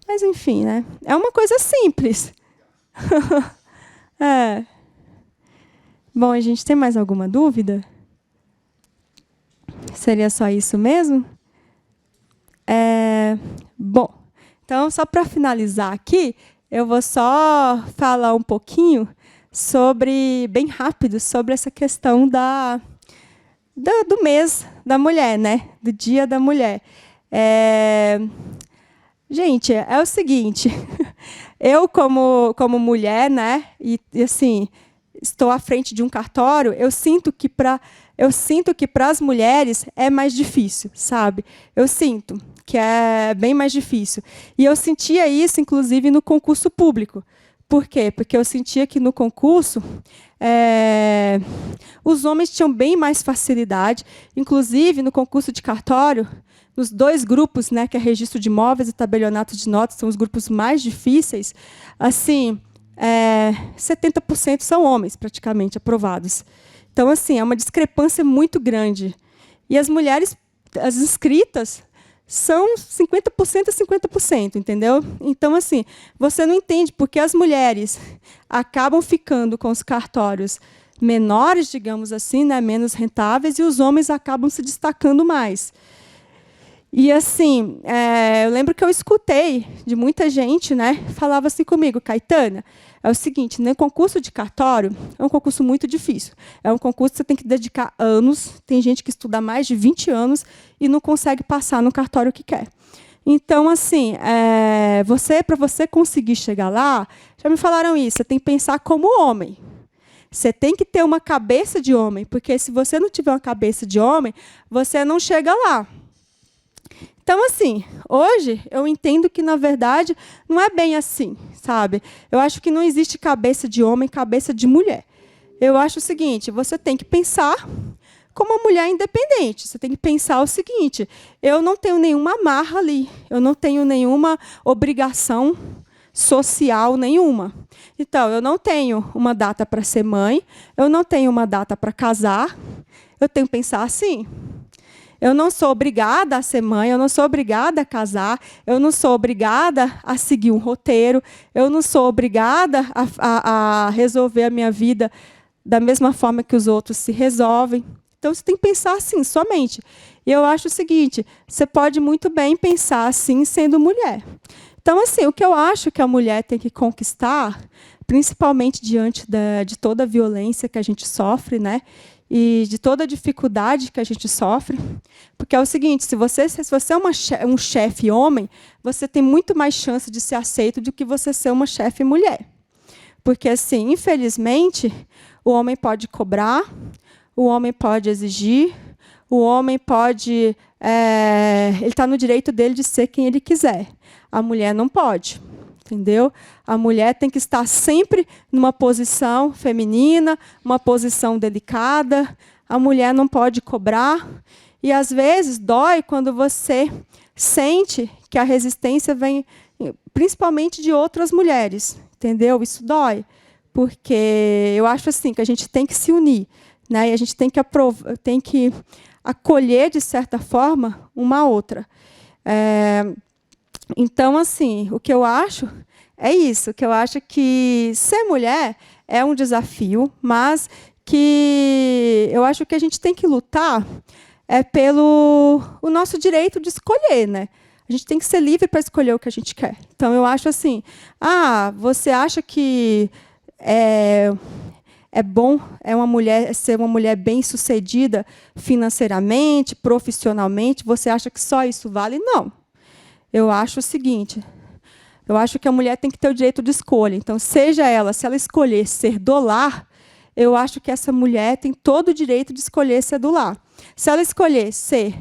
Mas, enfim, né? É uma coisa simples. Bom, a gente tem mais alguma dúvida? Seria só isso mesmo? Bom, então, só para finalizar aqui, eu vou só falar um pouquinho bem rápido, sobre essa questão do mês da mulher, né? Do Dia da Mulher. Gente, é o seguinte, eu como mulher, né, e assim, estou à frente de um cartório, eu sinto que para as mulheres é mais difícil, sabe? Eu sinto que é bem mais difícil. E eu sentia isso, inclusive, no concurso público. Por quê? Porque eu sentia que no concurso os homens tinham bem mais facilidade, inclusive no concurso de cartório, nos dois grupos, né, que é registro de imóveis e tabelionato de notas, são os grupos mais difíceis, assim, 70% são homens, praticamente, aprovados. Então, assim, é uma discrepância muito grande. E as mulheres, as inscritas, são 50% a 50%, entendeu? Então, assim, você não entende porque as mulheres acabam ficando com os cartórios menores, digamos assim, né, menos rentáveis, e os homens acabam se destacando mais. E, assim, eu lembro que eu escutei de muita gente, né, falava assim comigo, Caetana, é o seguinte, no concurso de cartório é um concurso muito difícil. É um concurso que você tem que dedicar anos, tem gente que estuda mais de 20 anos e não consegue passar no cartório que quer. Então, assim, para você conseguir chegar lá, já me falaram isso, você tem que pensar como homem. Você tem que ter uma cabeça de homem, porque se você não tiver uma cabeça de homem, você não chega lá. Então, assim, hoje eu entendo que, na verdade, não é bem assim, sabe? Eu acho que não existe cabeça de homem, cabeça de mulher. Eu acho o seguinte, você tem que pensar como uma mulher independente. Você tem que pensar o seguinte, eu não tenho nenhuma amarra ali, eu não tenho nenhuma obrigação social nenhuma. Então, eu não tenho uma data para ser mãe, eu não tenho uma data para casar, eu tenho que pensar assim. Eu não sou obrigada a ser mãe, eu não sou obrigada a casar, eu não sou obrigada a seguir um roteiro, eu não sou obrigada a resolver a minha vida da mesma forma que os outros se resolvem. Então, você tem que pensar assim, somente. E eu acho o seguinte, você pode muito bem pensar assim, sendo mulher. Então, assim, o que eu acho que a mulher tem que conquistar, principalmente diante de toda a violência que a gente sofre, né? E de toda a dificuldade que a gente sofre, porque é o seguinte, se você é um chefe homem, você tem muito mais chance de ser aceito do que você ser uma chefe mulher. Porque, assim, infelizmente, o homem pode cobrar, o homem pode exigir, o homem pode... ele está no direito dele de ser quem ele quiser. A mulher não pode. Entendeu? A mulher tem que estar sempre numa posição feminina, uma posição delicada. A mulher não pode cobrar. E, às vezes, dói quando você sente que a resistência vem, principalmente de outras mulheres. Entendeu? Isso dói. Porque eu acho assim, que a gente tem que se unir, né? E a gente tem que acolher, de certa forma, uma outra. Então, assim, o que eu acho é isso, que eu acho que ser mulher é um desafio, mas que eu acho que a gente tem que lutar pelo o nosso direito de escolher, né? A gente tem que ser livre para escolher o que a gente quer. Então, eu acho assim, você acha que é bom ser uma mulher bem-sucedida financeiramente, profissionalmente? Você acha que só isso vale? Não. Eu acho o seguinte, eu acho que a mulher tem que ter o direito de escolha. Então, se ela escolher ser do lar, eu acho que essa mulher tem todo o direito de escolher ser do lar. Se ela escolher ser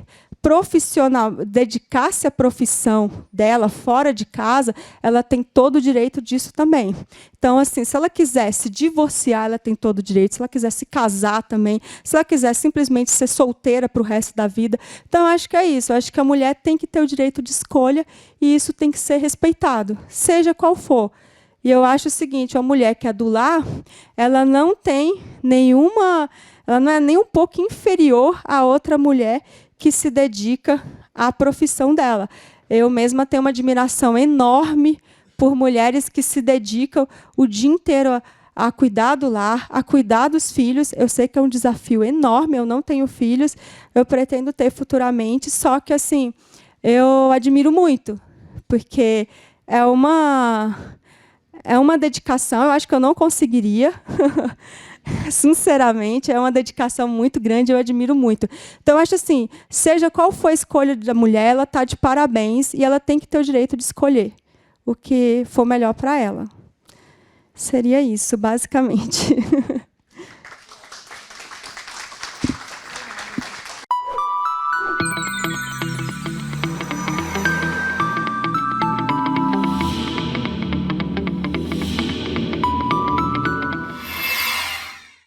profissional, dedicar-se à profissão dela fora de casa, ela tem todo o direito disso também. Então, assim, se ela quiser se divorciar, ela tem todo o direito. Se ela quiser se casar também, se ela quiser simplesmente ser solteira para o resto da vida. Então, eu acho que é isso. Eu acho que a mulher tem que ter o direito de escolha e isso tem que ser respeitado, seja qual for. E eu acho o seguinte, a mulher que é do lar, ela não tem ela não é nem um pouco inferior a outra mulher que se dedica à profissão dela. Eu mesma tenho uma admiração enorme por mulheres que se dedicam o dia inteiro a cuidar do lar, a cuidar dos filhos. Eu sei que é um desafio enorme, eu não tenho filhos, eu pretendo ter futuramente, só que, assim, eu admiro muito, porque é uma dedicação, eu acho que eu não conseguiria. Sinceramente, é uma dedicação muito grande, eu admiro muito. Então, eu acho assim, seja qual for a escolha da mulher, ela está de parabéns e ela tem que ter o direito de escolher o que for melhor para ela. Seria isso, basicamente.